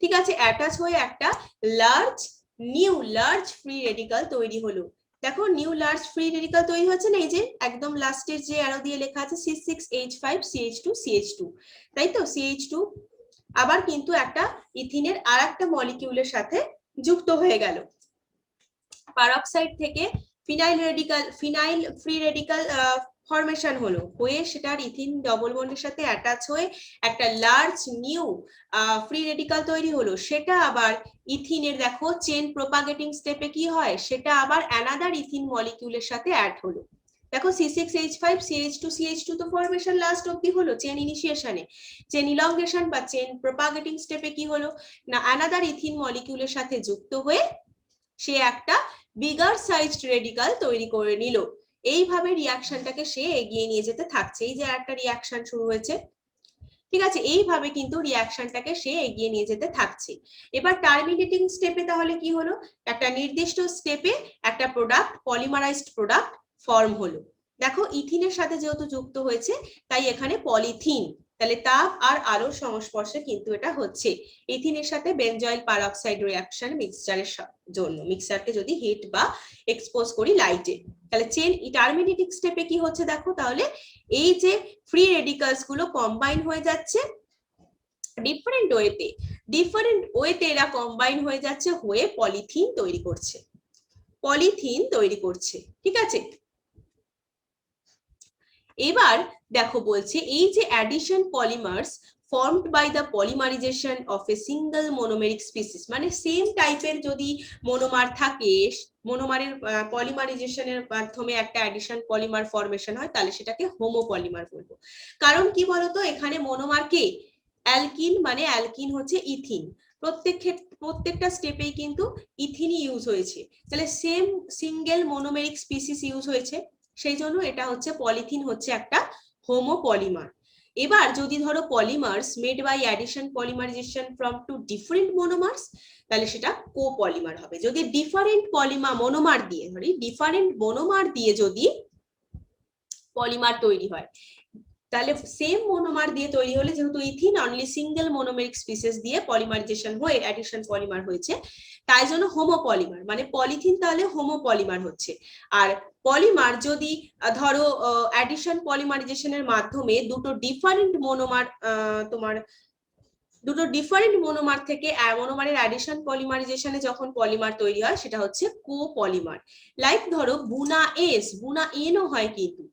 ঠিক আছে। অ্যাটাচ হয়ে একটা নিউ লার্জ ফ্রি রেডিক্যাল তৈরি হলো। দেখো নিউ লার্জ ফ্রি রেডিক্যাল তৈরি হচ্ছে না, এই যে একদম লাস্টের যে অ্যারো দিয়ে লেখা আছে C6H5 CH2 CH2, তাই তো CH2 আবার কিন্তু একটা ইথিনের আর একটা মলিকিউলের সাথে যুক্ত হয়ে গেল। পারঅক্সাইড থেকে ফিনাইল ফ্রি রেডিক্যাল ফর্মেশন হলো, হয়ে সেটার ইথিন ডবল বন্ডের সাথে অ্যাটাচ হয়ে একটা লার্জ নিউ ফ্রি রেডিক্যাল তৈরি হলো, সেটা আবার ইথিনের দেখো চেন প্রপাগেটিং স্টেপে কি হয়, সেটা আবার অ্যানাদার ইথিন মলিকিউলের সাথে অ্যাড হলো। দেখো C6H5 CH2 CH2 তো ফর্মেশন লাস্ট অবধি হলো চেন ইনিশিয়েশনে, চেন ইলংগেশন বা চেন প্রপাগেটিং স্টেপে কি হলো না, অ্যানাদার ইথিন মলিকিউলের সাথে যুক্ত হয়ে সে একটা বিগার সাইজড রেডিক্যাল তৈরি করে নিল। এইভাবে রিঅ্যাকশনটাকে সে এগিয়ে নিয়ে যেতে থাকছে, এই যে একটা রিঅ্যাকশন শুরু হয়েছে, ঠিক আছে। এইভাবে কিন্তু রিঅ্যাকশনটাকে সে এগিয়ে নিয়ে যেতে থাকছে। এবার টার্মিনেটিং স্টেপে তাহলে কি হলো, একটা নির্দিষ্ট স্টেপে একটা প্রোডাক্ট পলিমারাইজড প্রোডাক্ট ফর্ম হলো, দেখো ইথিনের সাথে যেহেতু যুক্ত হয়েছে তাই এখানে পলিথিন, তাহলে তাপ আর আলোর সংস্পর্শে কিন্তু এটা হচ্ছে। ইথিনের সাথে বেনজয়েল পারঅক্সাইড রিঅ্যাকশন মিক্সচারের জন্য, মিক্সচারকে যদি হিট বা এক্সপোজ করি লাইটে, তাহলে চেন টার্মিনেটিং স্টেপে কি হচ্ছে দেখো, তাহলে এই যে ফ্রি রেডিকালস গুলো কম্বাইন হয়ে যাচ্ছে ডিফারেন্ট ওয়েতে এরা কম্বাইন হয়ে যাচ্ছে, হয়ে পলিথিন তৈরি করছে, ঠিক আছে। এবার দেখো বলছে এই যে addition polymers formed by the polymerization of a single monomeric species, মানে সেম টাইপের যদি মনোমার থাকে, মনোমারের পলিমারাইজেশনের মাধ্যমে একটা অ্যাডিশন পলিমার ফরমেশন হয়, তাহলে সেটাকে হোমোপলিমার বলবো। কারণ কি বলতো, এখানে মনোমার কে অ্যালকিন, মানে অ্যালকিন হচ্ছে ইথিন, প্রত্যেকটা স্টেপেই কিন্তু ইথিনই ইউজ হয়েছে, তাহলে সেম সিঙ্গেল মোনোমেরিক স্পিসিস ইউজ হয়েছে, সেই জন্য এটা হচ্ছে পলিথিন হচ্ছে একটা হোমোপলিমার। এবার যদি ধরো polymers made by addition polymerization from two different monomers, তাহলে সেটা কোপলিমার হবে। যদি ডিফারেন্ট মোনোমার দিয়ে যদি পলিমার তৈরি হয়, তাহলে সেম মনোমার দিয়ে তৈরি হলে, যেহেতু ইথিন অনলি সিঙ্গেল মোনোমেরিক স্পিসিস দিয়ে পলিমারাইজেশন হয়ে অ্যাডিশন পলিমার হয়েছে, তাই জন্য হোমোপলিমার, মানে পলিথিন তাহলে হোমোপলিমার হচ্ছে। আর পলিমার যদি ধরো অ্যাডিশন পলিমারাইজেশনের মাধ্যমে দুটো ডিফারেন্ট মোনোমার থেকে মোনোমারের অ্যাডিশন পলিমারাইজেশনে যখন পলিমার তৈরি হয়, সেটা হচ্ছে কোপলিমার। লাইক ধরো বুনা এনও হয়, কিন্তু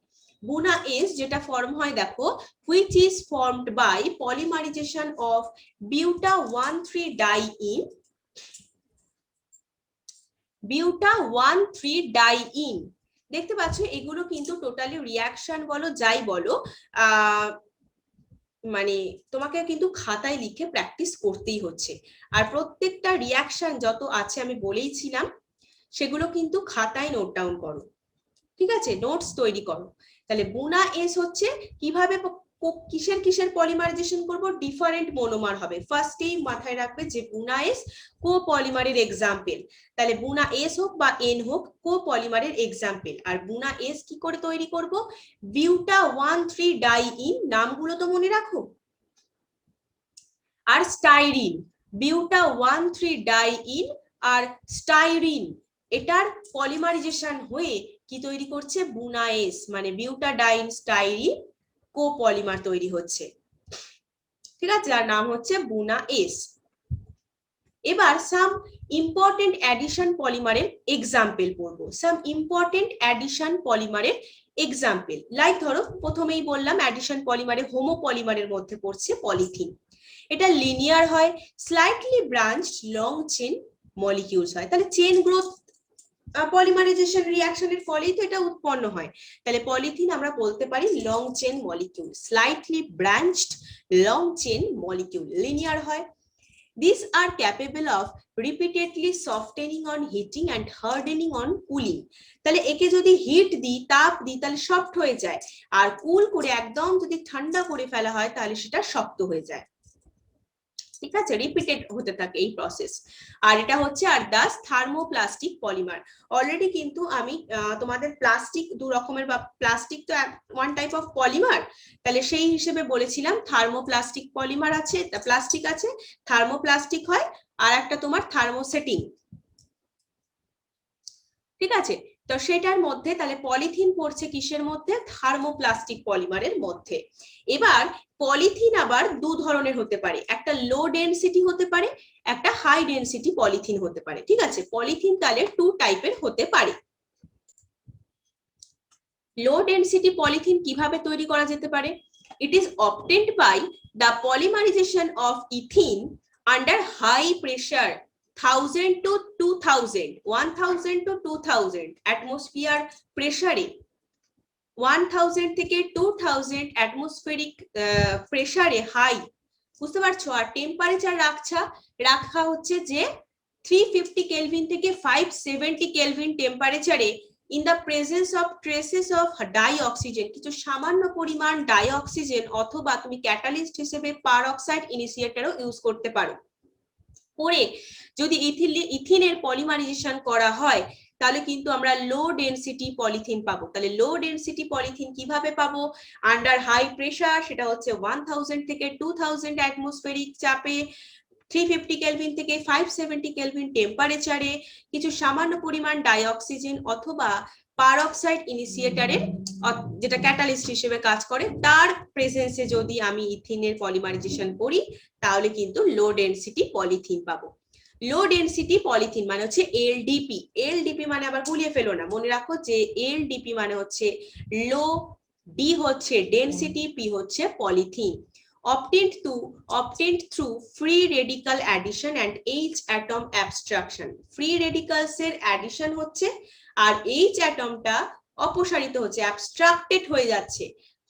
বুনা এস যেটা ফর্ম হয় দেখো, which is formed by polymerization of buta 1,3-diene। দেখতে পাচ্ছ এগুলো কিন্তু টোটালি রিয়াকশন বলো যাই বলো, মানে তোমাকে কিন্তু খাতায় লিখে প্র্যাকটিস করতেই হচ্ছে। আর প্রত্যেকটা রিয়াকশন যত আছে আমি বলেইছিলাম, সেগুলো কিন্তু খাতায় নোট ডাউন করো, ঠিক আছে, নোটস তৈরি করো। তাহলে বুনা এস হচ্ছে কিভাবে কিসের পলিমারাইজেশন করব, ডিফারেন্ট মনোমার হবে, ফার্স্টেই মাথায় রাখবে যে বুনা এস কোপলিমারের এক্সাম্পল, তাহলে বুনা এস হোক বা এন হোক কোপলিমারের এক্সাম্পল। আর বুনা এস কি করে তৈরি করব, বিউটা 1,3-ডাইইন, নামগুলো তো মনে রাখো, আর স্টাইরিন, বিউটা 1,3-ডাইইন আর স্টাইরিন, এটার পলিমারাইজেশন হয়ে কি তৈরি করছে, বুনাএস, মানে বিউটাডাইন স্টাইরিন কোপলিমার তৈরি হচ্ছে, ঠিক আছে, যার নাম হচ্ছে বুনাএস। এবার সাম ইম্পর্টেন্ট অ্যাডিশন পলিমারের এক্সাম্পল পড়বো, এক্সাম্পল লাইক ধরো প্রথমেই বললাম অ্যাডিশন পলিমারে হোমোপলিমারের মধ্যে পড়ছে পলিথিন, এটা লিনিয়ার হয়, slightly branched long chain molecules হয়, তাহলে চেন গ্রোথ পলিমারাইজেশন রিঅ্যাকশনের ফলেই তো এটা উৎপন্ন হয়, তাহলে পলিথিন আমরা বলতে পারি long chain molecule, slightly branched long chain molecule, linear হয়। These are capable of repeatedly softening on heating and hardening on cooling, তাহলে একে যদি হিট দিই, তাপ দিই, তাহলে সফট হয়ে যায়, আর কুল করে একদম যদি ঠান্ডা করে ফেলা হয়, তাহলে সেটা শক্ত হয়ে যায়, ঠিক আছে, রিপিটেড হতে থাকে এই প্রসেস। আর এটা হচ্ছে আর দাস থার্মোপ্লাস্টিক পলিমার। অলরেডি কিন্তু আমি তোমাদের প্লাস্টিক দু রকমের, বা প্লাস্টিক তো ওয়ান টাইপ অফ পলিমার, তাহলে সেই হিসেবে বলেছিলাম থার্মোপ্লাস্টিক পলিমার আছে, প্লাস্টিক আছে, থার্মোপ্লাস্টিক হয়, আর একটা তোমার থার্মোসেটিং, ঠিক আছে। তো সেটার মধ্যে তাহলে পলিথিন পড়ছে কিসের মধ্যে, থার্মোপ্লাস্টিক পলিমারের মধ্যে। এবার পলিথিন আবার দু ধরনের হতে পারে, একটা লো ডেনসিটি হতে পারে, একটা হাই ডেনসিটি পলিথিন হতে পারে, ঠিক আছে, পলিথিন তাহলে টু টাইপের হতে পারে। লো ডেনসিটি পলিথিন কিভাবে তৈরি করা যেতে পারে, it is obtained by the polymerisation of ethene under high pressure 1000 to 2000 atmosphere প্রেসারে, 1000 থেকে 2000 অ্যাটমসফেরিক প্রেসারে হাই, বুঝতে পারছো, আর টেম্পারেচার রাখা হচ্ছে যে 350 কেলভিন থেকে 570 কেলভিন টেম্পারেচারে, in the presence of traces of dioxygen, কিছু সামান্য পরিমাণ ডাই অক্সিজেন, অথবা তুমি ক্যাটালিস্ট হিসেবে পারঅক্সাইড ইনিশিয়েটরও ইউজ করতে পারো, করে যদি ইথিনের পলিমারাইজেশন করা হয়, তাহলে কিন্তু আমরা লো ডেনসিটি পলিথিন পাবো। তাহলে লো ডেনসিটি পলিথিন কিভাবে পাবো? আন্ডার হাই প্রেসার, সেটা হচ্ছে 1000 থেকে 2000 অ্যাটমসফেরিক চাপে, 350 কেলভিন থেকে 570 কেলভিন টেম্পারেচারে কিছু সামান্য পরিমাণ ডাইঅক্সিজেন অথবা পারঅক্সাইড ইনিশিয়েটরের, যেটা ক্যাটালিস্ট হিসেবে কাজ করে, তার প্রেজেন্সে যদি আমি ইথিনের পলিমারাইজেশন করি তাহলে কিন্তু লো ডেনসিটি পলিথিন পাবো। লো ডেনসিটি পলিথিন মানে হচ্ছে এলডিপি। এলডিপি মানে আবার ভুলিয়ে ফেলো না, মনে রাখো যে এলডিপি মানে হচ্ছে লো, ডি হচ্ছে ডেনসিটি, পি হচ্ছে polythene. obtained through free radical addition and H atom abstraction. free radicals এর addition হচ্ছে আর H অ্যাটমটা অপসারিত হচ্ছে, অ্যাবস্ট্রাক্টেড হয়ে যাচ্ছে,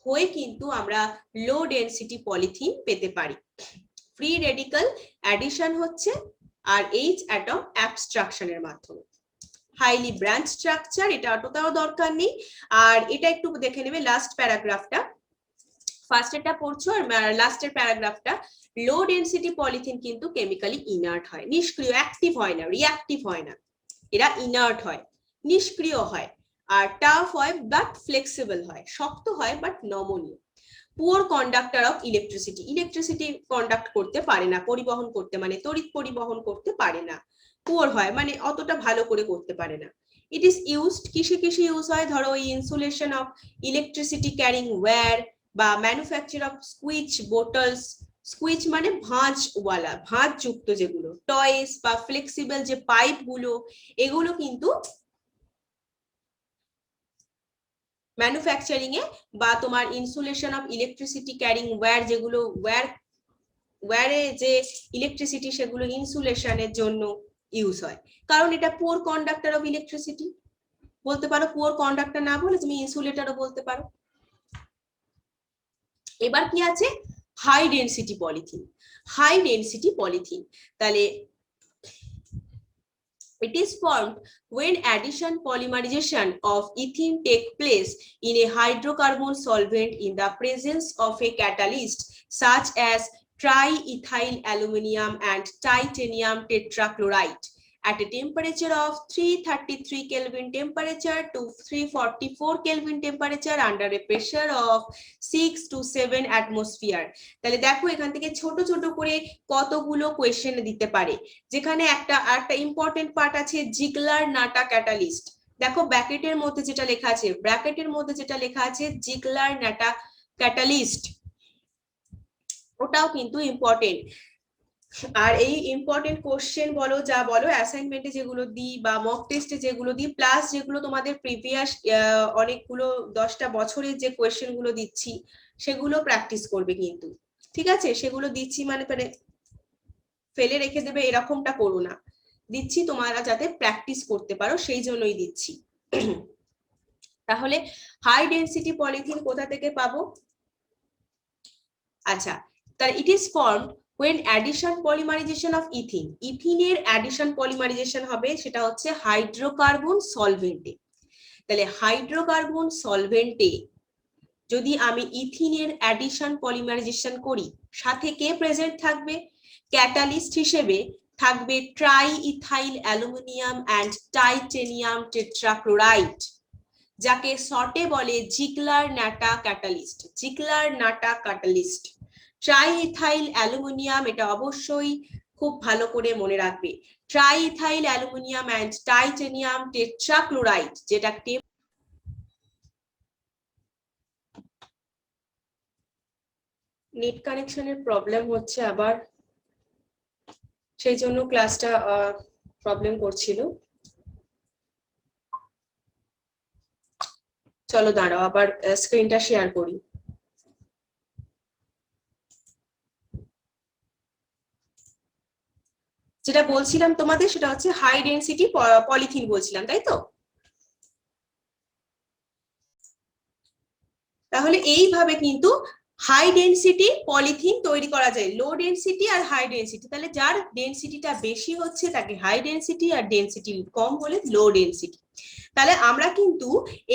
হয়ে কিন্তু আমরা লো ডেনসিটি পলিথিন পেতে পারি। ফ্রি রেডিক্যাল অ্যাডিশন হচ্ছে আর H অ্যাটম অ্যাবস্ট্রাকশনের মাধ্যমে। হাইলি ব্রাঞ্চ স্ট্রাকচার, এটা অতটাও দরকার নেই। আর এটা একটু দেখে নেবে লাস্ট প্যারাগ্রাফটা, ফার্স্টেরটা পড়ছো আর লাস্টের প্যারাগ্রাফটা। লো ডেনসিটি পলিথিন কিন্তু কেমিক্যালি ইনার্ট হয়, নিষ্ক্রিয়, অ্যাক্টিভ হয় না, রিঅ্যাক্টিভ হয় না, এরা ইনার্ট হয়, নিষ্ক্রিয় হয়। আর টাফ হয় বাট ফ্লেক্সিবল হয়, শক্ত হয় বাট নমনীয়। Poor conductor of electricity, electricity conduct করতে পারে না, পরিবহন করতে, মানে তড়িৎ পরিবহন করতে পারে না, পুয়ার হয় মানে অতটা ভালো করে করতে পারে না। ইট ইজ ইউজড, কিসে কিসে ইউজ হয়? ধরো insulation of electricity carrying wire বা manufacture of squeeze bottles, squeeze মানে ভাঁজওয়ালা, ভাঁজ যুক্ত যেগুলো, টয়েস বা ফ্লেক্সিবল যে পাইপ গুলো, এগুলো কিন্তু ম্যানুফ্যাকচারিং এ, বা তোমার insulation of electricity carrying wire, যেগুলো ওয়্যারে যে ইলেকট্রিসিটি সেগুলো ইনসুলেশনের জন্য ইউজ হয়, কারণ এটা পুয়ার কন্ডাক্টর অফ ইলেকট্রিসিটি বলতে পারো, পুয়ার কন্ডাক্টর না বলে তুমি ইনসুলেটরও বলতে পারো। এবার কি আছে? High density polythene. High density polythene, তাহলে it is formed when addition polymerization of ethene take place in a hydrocarbon solvent in the presence of a catalyst such as triethyl aluminum and titanium tetrachloride at a temperature of 333 Kelvin temperature to 344 Kelvin temperature under a pressure of 6 to 7 atmosphere. তাহলে দেখো এখান থেকে ছোট ছোট করে কতগুলো question দিতে পারে, যেখানে একটা ইম্পর্টেন্ট পার্ট আছে জিগলার নাটা ক্যাটালিস্ট। দেখো ব্র্যাকেটের মধ্যে যেটা লেখা আছে, জিগলার নাটা ক্যাটালিস্ট, ওটাও কিন্তু ইম্পর্টেন্ট। আর এই ইম্পর্টেন্ট কোশ্চেন বলো, যা বলো অ্যাসাইনমেন্টে যেগুলো দিই বা মক টেস্টে যেগুলো দিই, প্লাস যেগুলো তোমাদের প্রিভিয়াস অনেকগুলো 10টা বছরের যে কোয়েশ্চেন গুলো দিচ্ছি সেগুলো প্র্যাকটিস করবে কিন্তু, ঠিক আছে? সেগুলো দিচ্ছি মানে ফেলে রেখে দেবে এরকমটা করো না, দিচ্ছি তোমরা যাতে প্র্যাকটিস করতে পারো, সেই জন্যই দিচ্ছি। তাহলে হাই ডেনসিটি পলিথিন কোথা থেকে পাবো? আচ্ছা, তাহলে it is formed when addition polymerization of ethene, ইথিনের অ্যাডিশন পলিমারাইজেশন হবে, সেটা হচ্ছে হাইড্রোকার্বন সলভেন্টে। তাহলে হাইড্রোকার্বন সলভেন্টে যদি আমি ইথিনের অ্যাডিশন পলিমারাইজেশন করি, সাথে কে প্রেজেন্ট থাকবে? ক্যাটালিস্ট হিসেবে থাকবে ট্রাইইথাইল অ্যালুমিনিয়াম অ্যান্ড টাইটেনিয়াম টেট্রাক্লোরাইড, যাকে শর্টে বলে জিগলার নাটা ক্যাটালিস্ট। জিগলার নাটা ক্যাটালিস্ট, ট্রাইইথাইল অ্যালুমিনিয়াম, এটা অবশ্যই খুব ভালো করে মনে রাখবে, ট্রাইইথাইল অ্যালুমিনিয়াম অ্যান্ড টাইটেনিয়াম টেট্রাক্লোরাইড, যেটা নেট কানেকশনের প্রবলেম হচ্ছে আবার, সেই জন্য ক্লাসটা প্রবলেম করছিল। চলো দাঁড়াও, আবার স্ক্রিনটা শেয়ার করি। যেটা বলছিলাম তোমাদের সেটা হচ্ছে হাই ডেনসিটি পলিথিন বলছিলাম, তাই তো? তাহলে এইভাবে কিন্তু হাই ডেনসিটি পলিথিন তৈরি করা যায়, লো ডেনসিটি আর হাই ডেনসিটি। তাহলে যার ডেনসিটিটা বেশি হচ্ছে তাকে হাই ডেনসিটি, আর ডেনসিটি কম হলে লো ডেনসিটি। তাহলে আমরা কিন্তু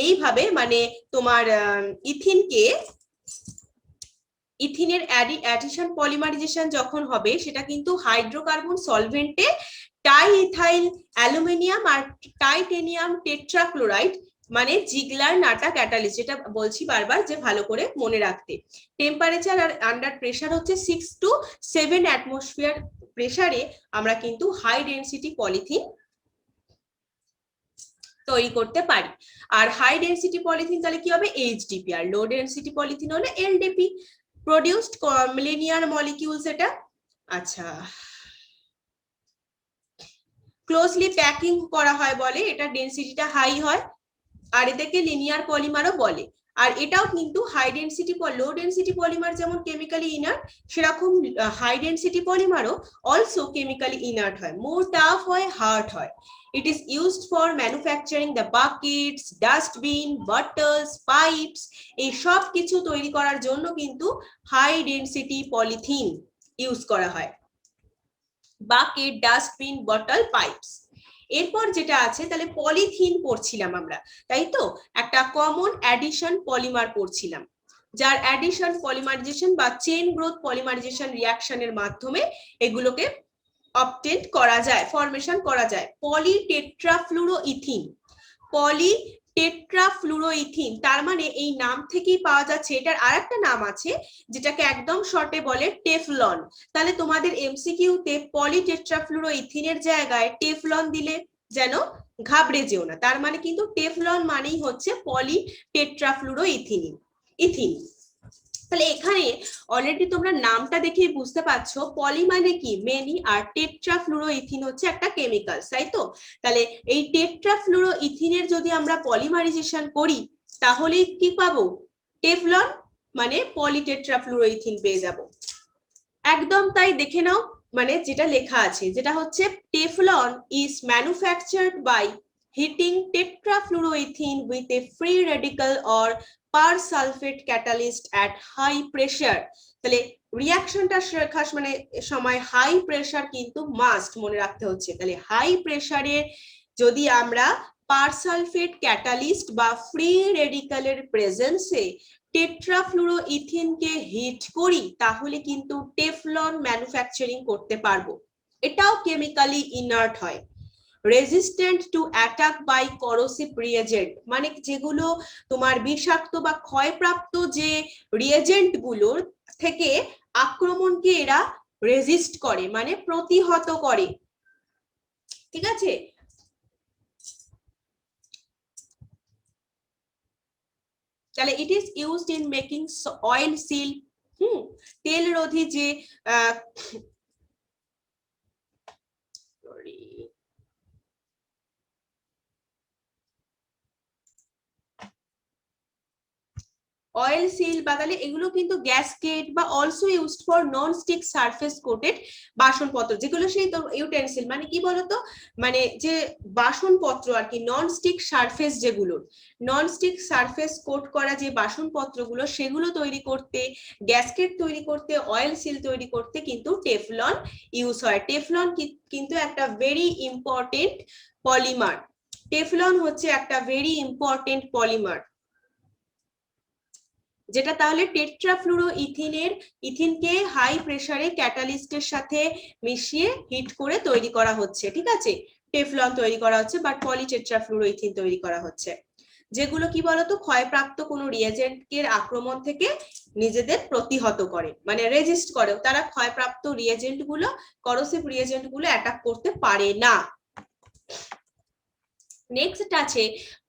এইভাবে মানে তোমার ইথিনের অ্যাডিশন পলিমারাইজেশন যখন হবে, সেটা কিন্তু হাইড্রোকার্বন সলভেন্টে টাইইথাইল অ্যালুমিনিয়াম আর টাইটেনিয়াম টেট্রাক্লোরাইড মানে জিগলার নাটা ক্যাটালিস্ট, যেটা বলছি বারবার যে ভালো করে মনে রাখতে। টেম্পারেচার আর আন্ডার প্রেসার হচ্ছে 6 to 7 অ্যাটমসফিয়ার প্রেসারে আমরা কিন্তু হাই ডেনসিটি পলিথিন তৈরি করতে পারি। আর হাই ডেনসিটি পলিথিন তাহলে কি হবে, এইচডিপি, আর লো ডেনসিটি পলিথিন হলে এলডিপি, প্রোডিউসড লিনিয়ার মলিকিউলস এটা। আচ্ছা, ক্লোজলি প্যাকিং করা হয় বলে এটা ডেনসিটিটা হাই হয়, আর এটাকে লিনিয়ার পলিমারও বলে। আর এটাও কিন্তু high density low density polymer যেমন কেমিক্যালি ইনার্ট, সেরকম হাই ডেনসিটি পলিমারও অলসো কেমিক্যালি ইনার্ট হয়, মোর টাফ হয়, হার্ড হয়। It is used for manufacturing the buckets, dustbin, bottles, pipes, এই সব কিছু তৈরি করার জন্য কিন্তু হাই ডেনসিটি পলিথিন ইউজ করা হয়। Bucket, dustbin, bottle, pipes. এরপর যেটা আছে তাহলে পলিথিন পড়ছিলাম আমরা, তাই তো, একটা কমন অ্যাডিশন পলিমার পড়ছিলাম, যার অ্যাডিশন পলিমারাইজেশন বা চেইন গ্রোথ পলিমারাইজেশন রিঅ্যাকশনের মাধ্যমে এগুলোকে অবটেন করা যায়, ফরমেশন করা যায়। পলিটেট্রাফ্লুরোইথিন, পলিটেট্রাফ্লুরোইথিন তার মানে এই নাম থেকেই পাওয়া যাচ্ছে এটার আরেকটা নাম আছে যেটাকে একদম শর্টে বলে টেফলন। তাহলে তোমাদের এমসিকিউতে পলিটেট্রাফ্লুরোইথিনের জায়গায় টেফলন দিলে যেন ঘাবড়ে যেও না, তার মানে কিন্তু টেফলন মানেই হচ্ছে পলিটেট্রাফ্লুরোইথিন। তাহলে এখানে অলরেডি তোমরা নামটা দেখে বুঝতে পারছো পলি মানে কি মেনি, আর টেট্রাফ্লুরোইথিন হচ্ছে একটা কেমিক্যাল, তাই তো। তাহলে এই টেট্রাফ্লুরোইথিনের যদি আমরা পলিমারাইজেশন করি তাহলে কি পাবো, টেফলন মানে পলিটেট্রাফ্লুরোইথিন পেয়ে যাব। একদম তাই, দেখে নাও মানে যেটা লেখা আছে, যেটা হচ্ছে Teflon is manufactured by heating tetrafluoroethene with a free radical or persulfate catalyst at high pressure। তাহলে রিঅ্যাকশনটা শেখার মানে সময় হাই প্রেসার কিন্তু মাস্ট মনে রাখতে হচ্ছে। তাহলে হাই প্রেসারে যদি আমরা পারসালফেট ক্যাটালিস্ট বা ফ্রি রেডিক্যালের প্রেজেন্সে টেট্রাফ্লুরোইথিনকে হিট করি তাহলে কিন্তু টেফলন ম্যানুফ্যাকচারিং করতে পারবো। এটাও কেমিক্যালি ইনার্ট হয়। Resistant to attack by corrosive reagent মানে যেগুলো তোমার বিষাক্ত বা ক্ষয়প্রাপ্ত যে রিয়েজেন্ট গুলোর থেকে আক্রমণকে এরা রেজিস্ট করে মানে প্রতিহত করে, ঠিক আছে। তাহলে it is used in making oil seal, তেল রোধী যে অয়েল সিল বা তাহলে এগুলো কিন্তু গ্যাসকেট বা also used for non stick surface coated বাসনপত্র, যেগুলো সেই ইউটেনসিল মানে কি বলতো, মানে যে বাসনপত্র আর কি, নন স্টিক সারফেস যেগুলো, নন স্টিক সারফেস কোট করা যে বাসনপত্রগুলো সেগুলো তৈরি করতে, গ্যাসকেট তৈরি করতে, অয়েল সিল তৈরি করতে কিন্তু টেফলন ইউজ হয়। টেফলন কিন্তু একটা ভেরি ইম্পর্টেন্ট পলিমার, টেফলন হচ্ছে একটা ভেরি ইম্পর্টেন্ট পলিমার, যেটা তাহলে টেট্রাফ্লুরোইথিনের ইথিনকে হাই প্রেসারে ক্যাটালিস্টের সাথে মিশিয়ে হিট করে তৈরি করা হচ্ছে, ঠিক আছে, টেফলন তৈরি করা হচ্ছে বা পলিটেট্রাফ্লুরোইথিন তৈরি করা হচ্ছে, যেগুলো কি বলতো ক্ষয়প্রাপ্ত কোনো রিয়েজেন্টের আক্রমণ থেকে নিজেদের প্রতিহত করে মানে রেজিস্ট করে, তারা ক্ষয়প্রাপ্ত রিয়েজেন্ট গুলো করোসিভ রিয়েজেন্ট গুলো অ্যাটাক করতে পারে না। নেক্সট আছে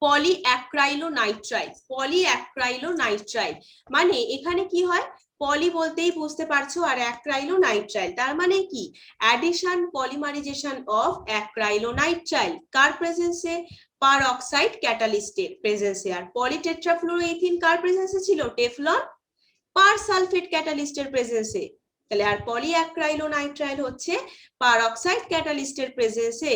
পলিঅ্যাক্রাইলোনাইট্রাইল। পলিঅ্যাক্রাইলোনাইট্রাইল মানে এখানে কি হয়, পলি বলতেই বুঝতে পারছো, আর অ্যাক্রাইলোনাইট্রাইল তার মানে কি অ্যাডিশন পলিমারাইজেশন অফ অ্যাক্রাইলোনাইট্রাইল কার প্রেজেন্সে, পারঅক্সাইড ক্যাটালিস্টের প্রেজেন্সে। আর পলিটেট্রাফ্লুরোইথিন কার প্রেজেন্সে ছিল, টেফলন পারসালফেট ক্যাটালিস্টের প্রেজেন্সে। তাহলে আর পলিঅ্যাক্রাইলোনাইট্রাইল হচ্ছে পারঅক্সাইড ক্যাটালিস্টের প্রেজেন্সে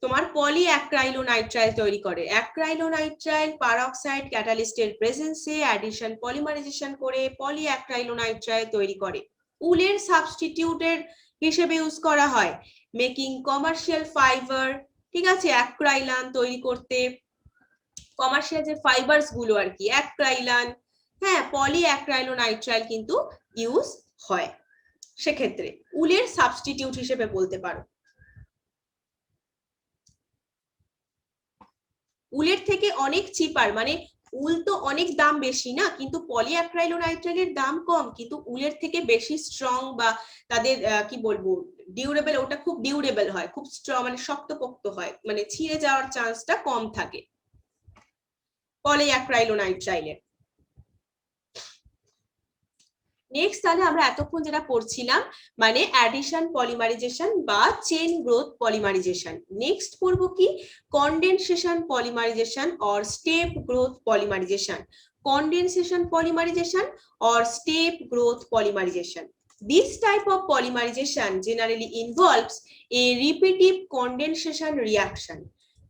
তোমার পলিঅ্যাক্রাইলোনাইট্রাইল তৈরি করে। অ্যাক্রাইলোনাইট্রাইল পারঅক্সাইড ক্যাটালিস্টের প্রেজেন্সে অ্যাডিশন পলিমারাইজেশন করে পলিঅ্যাক্রাইলোনাইট্রাইল তৈরি করে। উলের সাবস্টিটিউটের হিসেবে ইউজ করা হয় মেকিং কমার্শিয়াল ফাইবার, ঠিক আছে, অ্যাক্রাইলান তৈরি করতে, কমার্শিয়াল যে ফাইবারস গুলো আর কি অ্যাক্রাইলান, হ্যাঁ, পলিঅ্যাক্রাইলোনাইট্রাইল কিন্তু ইউজ হয়, সেক্ষেত্রে উলের সাবস্টিটিউট হিসেবে বলতে পারো। উলের থেকে অনেক চিপার, মানে উল তো অনেক দাম বেশি না, কিন্তু পলিঅ্যাক্রাইলোনাইট্রাইলের দাম কম, কিন্তু উলের থেকে বেশি স্ট্রং বা তাদের কি বলবো ডিউরেবল, ওটা খুব ডিউরেবল হয়, খুব স্ট্রং, মানে শক্তপোক্ত হয়, মানে ছিঁড়ে যাওয়ার চান্সটা কম থাকে পলিঅ্যাক্রাইলোনাইট্রাইলের। নেক্সট তাহলে আমরা এতক্ষণ যেটা পড়ছিলাম মানে অ্যাডিশন পলিমারাইজেশন বা চেইন গ্রোথ পলিমারাইজেশন। নেক্সট পড়বো কি condensation polymerisation or step growth polymerisation. Condensation polymerisation or step growth polymerization. This type of polymerization generally involves a repetitive condensation reaction.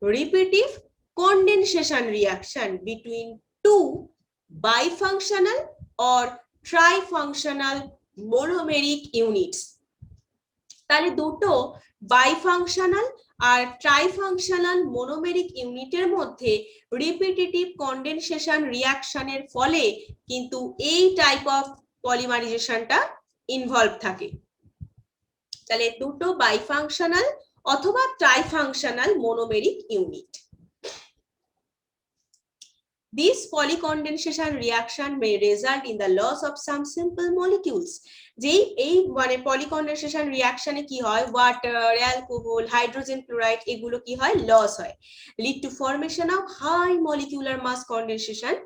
Repetitive condensation reaction between two bifunctional or trifunctional monomeric units. তাহলে দুটো বাইফাংশনাল আর ট্রাইফাংশনাল মোনোমেরিক ইউনিটের মধ্যে repetitive condensation রিঅ্যাকশনের ফলে কিন্তু এই type of পলিমারাইজেশনটা involve থাকে। তাহলে দুটো বাইফাংশনাল অথবা ট্রাইফাংশনাল মোনোমেরিক unit. This polycondensation reaction may result in the loss of some simple molecules. যেই এই মানে পলিকন্ডেনসেশন রিঅ্যাকশনে কি হয়, ওয়াটার, অ্যালকোহল, হাইড্রোজেন ক্লোরাইড এগুলো কি হয়, লস হয়, lead to formation of high molecular mass condensation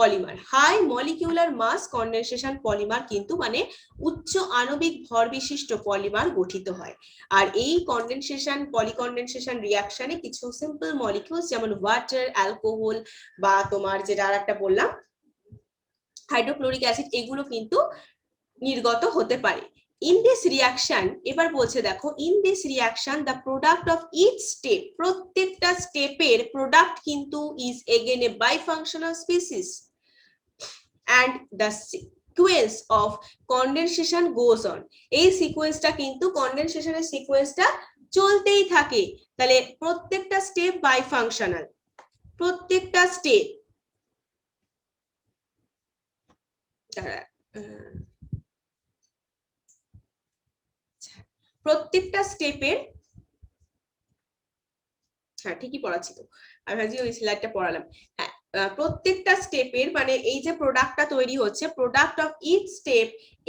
polymer. High molecular mass condensation polymer কিন্তু মানে উচ্চ আণবিক ভর বিশিষ্ট পলিমার গঠিত হয়। আর এই কন্ডেনসেশন পলিকন্ডেনসেশন রিঅ্যাকশনে কিছু সিম্পল মলিকিউলস যেমন ওয়াটার, অ্যালকোহল বা তোমার যেটা আর একটা বললাম হাইড্রোক্লোরিক অ্যাসিড এগুলো কিন্তু নির্গত হতে পারে। ইন দিস রিঅ্যাকশন, এবার বলছে দেখো in this reaction the product of each step, প্রত্যেকটা স্টেপের প্রোডাক্ট কিন্তু is again a bifunctional species and the sequence of condensation goes on. এই সিকোয়েন্সটা কিন্তু কন্ডেনসেশনের সিকোয়েন্সটা চলতেই থাকে। তাহলে প্রত্যেকটা স্টেপ বাইফাংশনাল, প্রত্যেকটা স্টেপ প্রত্যেকটা স্টেপের, হ্যাঁ ঠিকই পড়াচ্ছি তো, আমি ভাবছি ওই স্লাইডটা পড়ালাম। হ্যাঁ প্রত্যেকটা স্টেপের মানে এই যে প্রোডাক্টটা তৈরি হচ্ছে, product of each step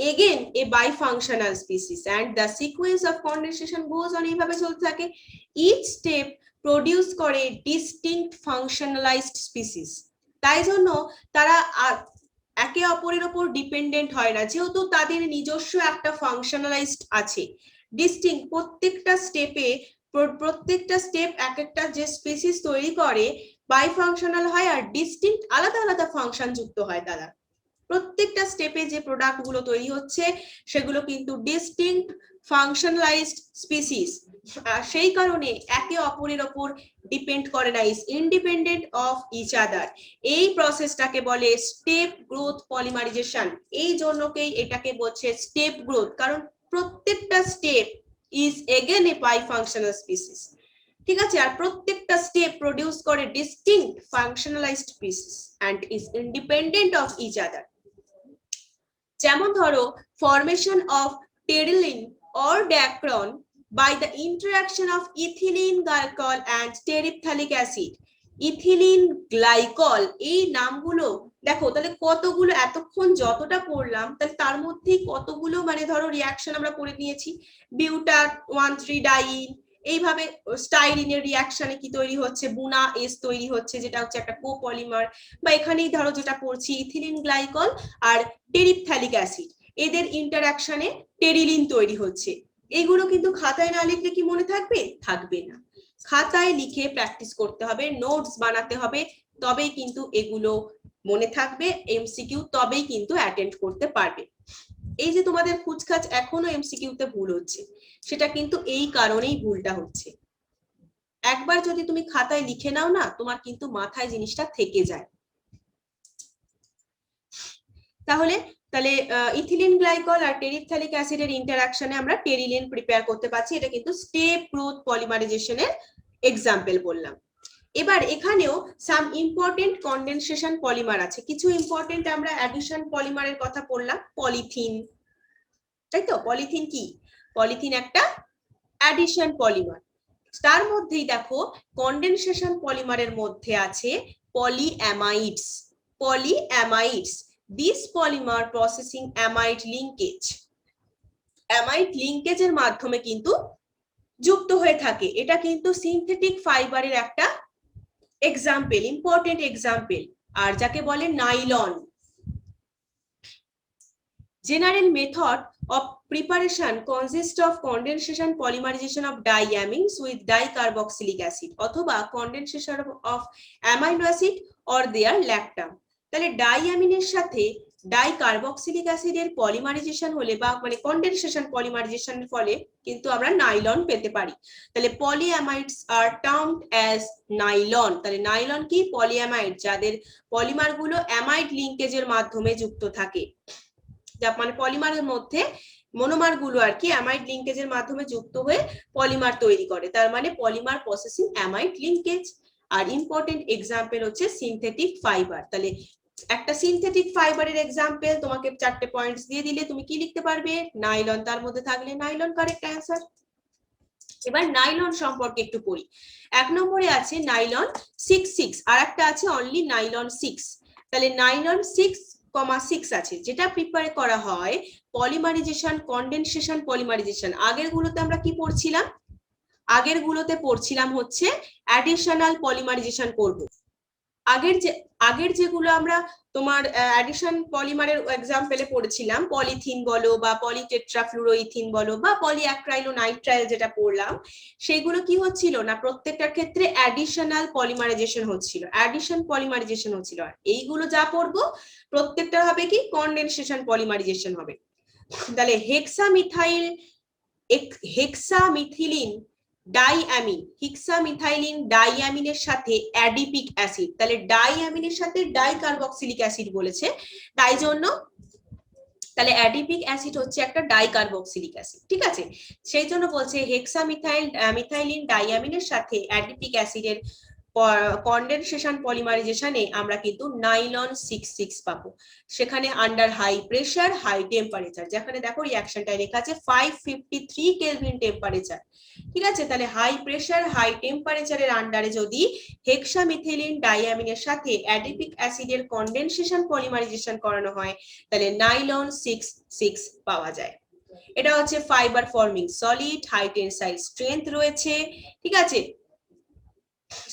again a bifunctional species and the sequence of condensation goes on, এইভাবে চলতে থাকে। ইচ স্টেপ প্রডিউস করে ডিস্টিংক্ট ফাংশনালাইজড স্পিসিস, তাই জন্য তারা একে অপরের উপর ডিপেন্ডেন্ট হয় না, যেহেতু তাদের নিজস্ব একটা ফাংশনালাইজড আছে। ডিস্টিংক্ট প্রত্যেকটা স্টেপে, প্রত্যেকটা স্টেপ এক একটা যে স্পিসিস তৈরি করে বাইফাংশনাল হয় আর ডিস্টিংক্ট আলাদা আলাদা ফাংশন যুক্ত হয়। তারা প্রত্যেকটা স্টেপে যে প্রোডাক্ট গুলো তৈরি হচ্ছে সেগুলো কিন্তু ডিস্টিংক্ট ফাংশনালাইজড স্পিসিস, সেই কারণে একে অপরের উপর ডিপেন্ড করে না, is independent of each other. এই প্রসেসটাকে বলে স্টেপ গ্রোথ পলিমারাইজেশন। এই জন্যকেই এটাকে বলছে স্টেপ গ্রোথ, কারণ প্রত্যেকটা step is again a bifunctional species, ঠিক আছে। আর প্রত্যেকটা স্টেপ প্রডিউস করে distinct functionalized species and is independent of each other। যেমন ধরো formation of terylene or dacron by the interaction of ethylene glycol and terephthalic acid। Ethylene glycol এই নামগুলো দেখো, তাহলে কতগুলো এতক্ষণ যতটা পড়লাম তাহলে তার মধ্যেই কতগুলো মানে ধরো রিঅ্যাকশন আমরা করে নিয়েছি। বিউটার 1,3-ডাইন, এইভাবে স্টাইরিনের রিঅ্যাকশনে কি তৈরি হচ্ছে, বুনা এস তৈরি হচ্ছে যেটা হচ্ছে একটা কোপলিমার, বা এখানেই ধরো যেটা পড়ছি ইথিলিন গ্লাইকল আর টেরিফথ্যালিক অ্যাসিড, এদের ইন্টারঅ্যাকশনে টেরিলিন তৈরি হচ্ছে। এগুলো কিন্তু খাতায় না লিখলে কি মনে থাকবে? থাকবে না। খাতায় লিখে প্র্যাকটিস করতে হবে, নোটস বানাতে হবে, তবেই কিন্তু এগুলো মনে থাকবে। এমসিকিউ তবেই কিন্তু অ্যাটেন্ড করতে পারবে। এই যে তোমাদের খুচখাচ এখনো এমসিকিউতে ভুল হচ্ছে, সেটা কিন্তু এই কারণেই ভুলটা হচ্ছে। একবার যদি তুমি খাতায় লিখে নাও না, তোমার কিন্তু মাথায় জিনিসটা থেকে যায়। তাহলে ইথিলিন গ্লাইকল আর টেরিফথ্যালিক অ্যাসিডের ইন্টারঅ্যাকশনে আমরা টেরিলিন প্রিপেয়ার করতে পারছি। এটা কিন্তু স্টেপ গ্রোথ পলিমারাইজেশনের এক্সাম্পল বললাম। এবার এখানেও সাম ইম্পর্টেন্ট কন্ডেনসেশন পলিমার আছে। কিছু ইম্পর্টেন্ট আমরা অ্যাডিশন পলিমারের কথা বললাম, পলিথিন, তাই তো। পলিথিন কি? পলিথিন একটা অ্যাডিশন পলিমার। তার মধ্যেই দেখো কন্ডেনসেশন পলিমারের মধ্যে আছে polyamides. Polyamides, this polymer processing amide linkage, amide লিঙ্কেজের মাধ্যমে কিন্তু যুক্ত হয়ে থাকে। এটা কিন্তু সিনথেটিক ফাইবারের একটা এক্সাম্পল, ইম্পর্টেন্ট এক্সাম্পল, আর যাকে বলে nylon. General method of preparation consists of condensation polymerization of diamines with dicarboxylic acid অথবা condensation of amino acid or their lactam। তাহলে ডাইঅ্যামিনের সাথে ডাইকার্বক্সিলিক অ্যাসিডের পলিমারাইজেশন হলে বা মানে কন্ডেনসেশন পলিমারাইজেশনের ফলে কিন্তু আমরা নাইলন পেতে পারি। তাহলে পলিঅ্যামাইডস আর টার্মড অ্যাজ নাইলন। তাহলে নাইলন কি? পলিঅ্যামাইড, যাদের পলিমার গুলো অ্যামাইড লিঙ্কেজের মাধ্যমে যুক্ত থাকে, যা মানে পলিমারের মধ্যে মনোমার গুলো আর কি অ্যামাইড লিঙ্কেজের মাধ্যমে যুক্ত হয়ে পলিমার তৈরি করে, তার মানে পলিমার প্রসেসিং অ্যামাইড লিঙ্কেজ। আর ইম্পর্টেন্ট এক্সাম্পল হচ্ছে সিনথেটিক ফাইবার। তাহলে একটা সিনথেটিক ফাইবারের এক্সাম্পল তোমাকে 4টে পয়েন্টস দিয়ে দিলে তুমি কি লিখতে পারবে? নাইলন, তার মধ্যে থাকলে নাইলন কারেক্ট অ্যান্সার। এবার নাইলন সম্পর্কে একটু পড়ি। 1 নম্বরে আছে নাইলন 6,6, আর একটা আছে অনলি নাইলন 6। তাহলে নাইলন 6,6 আছে, যেটা প্রিপেয়ার করা হয় পলিমারাইজেশন, কন্ডেনসেশন পলিমারাইজেশন। আগের গুলোতে আমরা কি পড়ছিলাম? আগের গুলোতে পড়ছিলাম হচ্ছে অ্যাডিশনাল পলিমারাইজেশন করব। আগের যেগুলো আমরা তোমার অ্যাডিশন পলিমারের এক্সাম্পলে পড়েছিলাম, পলিথিন বলো বা পলিটেট্রাফ্লুরোইথিন বলো বা পলিঅ্যাক্রাইলোনাইট্রাইল যেটা পড়লাম, সেগুলো কি হচ্ছিল না প্রত্যেকটার ক্ষেত্রে অ্যাডিশনাল পলিমারাইজেশন হচ্ছিল, অ্যাডিশন পলিমারাইজেশন হচ্ছিল। আর এইগুলো যা পড়বো প্রত্যেকটা হবে কি? কন্ডেনসেশন পলিমারাইজেশন হবে। তাহলে হেক্সামিথিলিন ডাইঅ্যামিন, হেক্সামিথাইলিন ডাইঅ্যামিনের সাথে অ্যাডিপিক অ্যাসিড, তাহলে ডাইঅ্যামিনের সাথে ডাইকার্বক্সিলিক অ্যাসিড বলেছে, তাই জন্য তাহলে অ্যাডিপিক অ্যাসিড হচ্ছে একটা ডাইকার্বক্সিলিক অ্যাসিড, ঠিক আছে? সেই জন্য বলছে মিথাইলিন ডাইঅ্যামিনের সাথে অ্যাডিপিক অ্যাসিডের কন্ডেনসেশন পলিমারাইজেশনে আমরা কিন্তু নাইলন 6,6 পাবো। সেখানে under high pressure high temperature, যেখানে দেখো রিঅ্যাকশনটা লেখা আছে 553 কেলভিন টেম্পারেচার, ঠিক আছে? তাহলে হাই প্রেসার হাই টেম্পারেচারের আন্ডারে যদি হেক্সামিথিলিন ডাইঅ্যামিনের সাথে অ্যাডিপিক অ্যাসিডের কন্ডেনসেশন পলিমারাইজেশন করানো হয়, তাহলে নাইলন 6,6 পাওয়া যায়। এটা হচ্ছে fibre forming solid, high tensile strength রয়েছে, ঠিক আছে?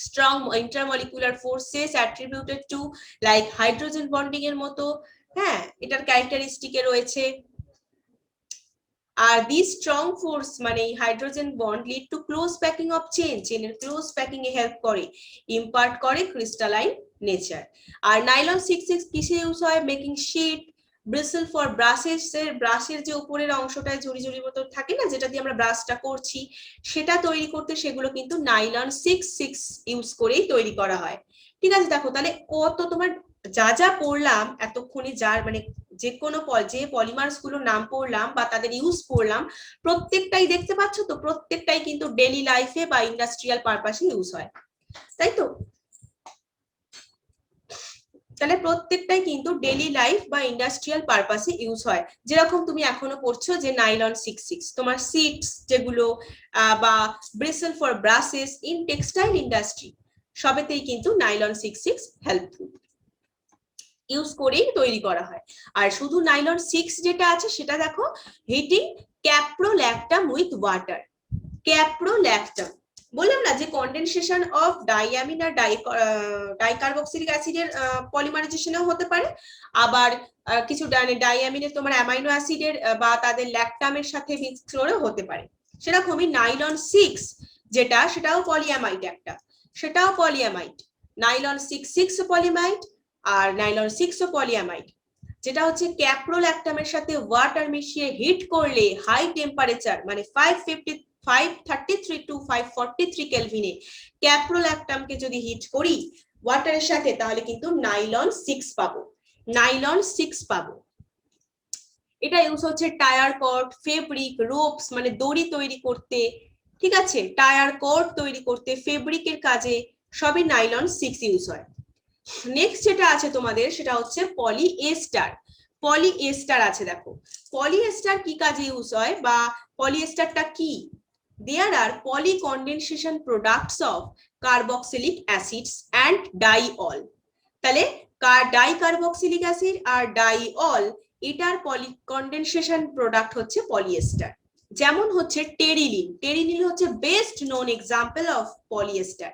strong intermolecular forces attributed to like hydrogen bonding এর মতো, হ্যাঁ এটার ক্যারেক্টারিস্টিকে রয়েছে। আর দিস স্ট্রং ফোর্স মানে hydrogen bond lead to close packing of চেনের ক্লোজ প্যাকিং এ হেল্প করে, ইম্পার্ট করে ক্রিস্টালাইন নেচার। আর নাইলন 6,6 কিসে ইউজ হয়? Making sheet, bristle for brushes, ব্রাশের যে উপরের অংশটায় ঝুড়ি ঝুড়ি মতো থাকে না, যেটা দিয়ে আমরা ব্রাশটা করছি, সেটা তৈরি করতে সেগুলো কিন্তু নাইলন 6,6 ইউজ করেই তৈরি করা হয়, ঠিক আছে? দেখো তাহলে কত তোমার যা যা পড়লাম এতক্ষণে, যার মানে যে কোনো যে পলিমার্স গুলো নাম পড়লাম বা তাদের ইউজ পড়লাম, প্রত্যেকটাই দেখতে পাচ্ছ তো, প্রত্যেকটাই কিন্তু ডেইলি লাইফে বা ইন্ডাস্ট্রিয়াল পারপাসে ইউজ হয়, তাই তো? তাহলে প্রত্যেকটাই কিন্তু ডেইলি লাইফ বা ইন্ডাস্ট্রিয়াল পারপাসে ইউজ হয়। যেরকম তুমি এখনো পড়ছো যে নাইলন 6,6, তোমার সিটস যেগুলো বা bristle for brushes in textile industry, সবেতেই কিন্তু নাইলন 6,6 হেল্পফুল, ইউজ করেই তৈরি করা হয়। আর শুধু নাইলন 6 যেটা আছে সেটা দেখো হিটিং ক্যাপ্রোল্যাকটাম উইথ ওয়াটার। ক্যাপ্রোল্যাকটাম বললাম না যে কন্ডেনসেশন অফ ডাইঅ্যামিন আর ডাইকার্বক্সিলিক অ্যাসিডের পলিমারাইজেশনও হতে পারে, আবার কিছু ডাইঅ্যামিনের তোমার অ্যামাইনো অ্যাসিডের বা তাদের ল্যাকটামের সাথে মিক্স করেও হতে পারে। সেরকমই নাইলন 6 যেটা, সেটাও পলিঅ্যামাইড একটা, সেটাও পলিঅ্যামাইড। নাইলন 6,6 পলিমাইড আর নাইলন 6 ও পলিঅ্যামাইড। যেটা হচ্ছে ক্যাপ্রোল্যাকটামের সাথে ওয়াটার মিশিয়ে হিট করলে হাই টেম্পারেচার মানে 533 টু 543 কেলভিনে ক্যাপ্রোল্যাকটামকে যদি হিট করি ওয়াটারের সাথে, তাহলে কিন্তু নাইলন 6 পাবো, নাইলন 6 পাবো। এটা ইউজ হচ্ছে টায়ার কট, ফেব্রিক, রোপস মানে দড়ি তৈরি করতে, ঠিক আছে? টায়ার কট তৈরি করতে, ফেব্রিকের কাজে সবই নাইলন 6 ইউজ হয়। নেক্সট যেটা আছে তোমাদের সেটা হচ্ছে পলিএস্টার। পলিএস্টার আছে, দেখো পলিএস্টার কি কাজে ইউজ হয় বা পলিএস্টারটা কি? there are polycondensation products of carboxylic acids and diol. তাহলে ডাইকার্বক্সিলিক অ্যাসিড আর ডাইঅল এটার পলিকন্ডেনসেশন প্রোডাক্ট হচ্ছে পলিয়েস্টার। যেমন হচ্ছে টেরিলিন, টেরিলিন হচ্ছে best known example of polyester.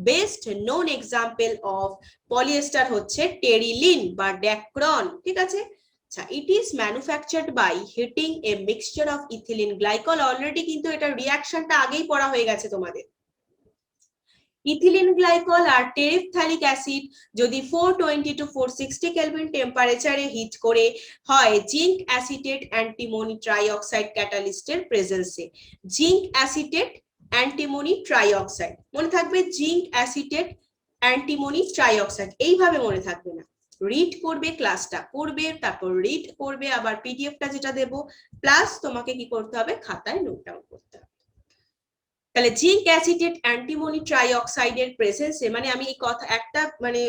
Best known example of polyester হচ্ছে টেরিলিন বা ড্যাক্রন, ঠিক আছে। আচ্ছা, it is manufactured by heating a mixture of ethylene glycol. Already কিন্তু এটা রিঅ্যাকশনটা আগেই পড়া হয়ে গেছে তোমাদের। ইথিলিন গ্লাইকল আর টেরিফথ্যালিক অ্যাসিড যদি 420 to 460 কেলভিন টেম্পারেচারে হিট করে হয় জিঙ্ক অ্যাসিটেট অ্যান্টিমনি ট্রাইঅক্সাইড ক্যাটালিস্টের প্রেজেন্সে। জিঙ্ক অ্যাসিটেট অ্যান্টিমনি ট্রাইঅক্সাইড মনে থাকবে, জিঙ্ক অ্যাসিটেট অ্যান্টিমনি ট্রাইঅক্সাইড, এইভাবে মনে থাকবে না, রিড করবে, ক্লাসটা করবে, তারপর রিড করবে, আবার পিডিএফটা যেটা দেবো প্লাস তোমাকে কি করতে হবে, খাতায় নোট ডাউন করতে হবে। তাহলে জিঙ্ক অ্যাসিটেট অ্যান্টিমনি ট্রাইঅক্সাইডের প্রেজেন্সে, মানে আমি এই কথা একটা মানে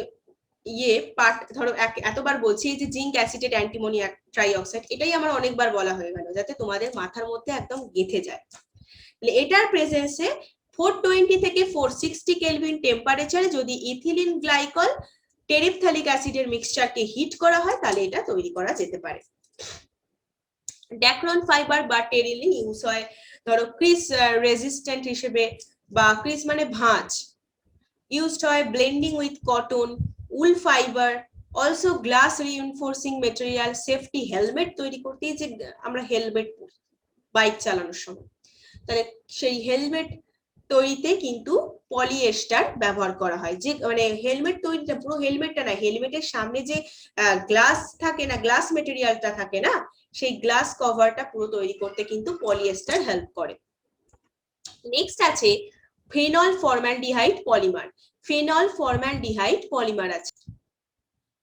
পার্ট ধরো এতবার বলছি যে জিঙ্ক অ্যাসিটেট অ্যান্টিমনি ট্রাইঅক্সাইড, এটাই আমার অনেকবার বলা হয়ে গেল যাতে তোমাদের মাথার মধ্যে একদম গেঁথে যায়। তাহলে এটার প্রেজেন্সে 420 থেকে 460 কেলভিন টেম্পারেচারে যদি ইথিলিন গ্লাইকল টেরিফথ্যালিক অ্যাসিডের মিক্সচারকে হিট করা হয় তাহলে এটা তৈরি করা যেতে পারে। ড্যাক্রন ফাইবার বা টেরিলিন ইউজ হয় ধরো ক্রিস রেজিস্ট্যান্ট হিসেবে, বা ক্রিস মানে ভাঁজ, ইউজড হয় blending with cotton, wool fibre, also glass reinforcing material, safety helmet তৈরি করতে, যে আমরা হেলমেট বাইক চালানোর সময়, তাহলে সেই হেলমেট তৈরিতে কিন্তু পলিয়েস্টার ব্যবহার করা হয়। যে মানে হেলমেট তৈরিটা পুরো হেলমেটটা না, হেলমেটের সামনে যে গ্লাস থাকে না, গ্লাস মেটেরিয়ালটা থাকে না, সেই গ্লাস কভারটা পুরো তৈরি করতে কিন্তু পলিয়েস্টার হেল্প করে। নেক্সট আছে phenol formaldehyde polymer. Phenol formaldehyde polymer আছে।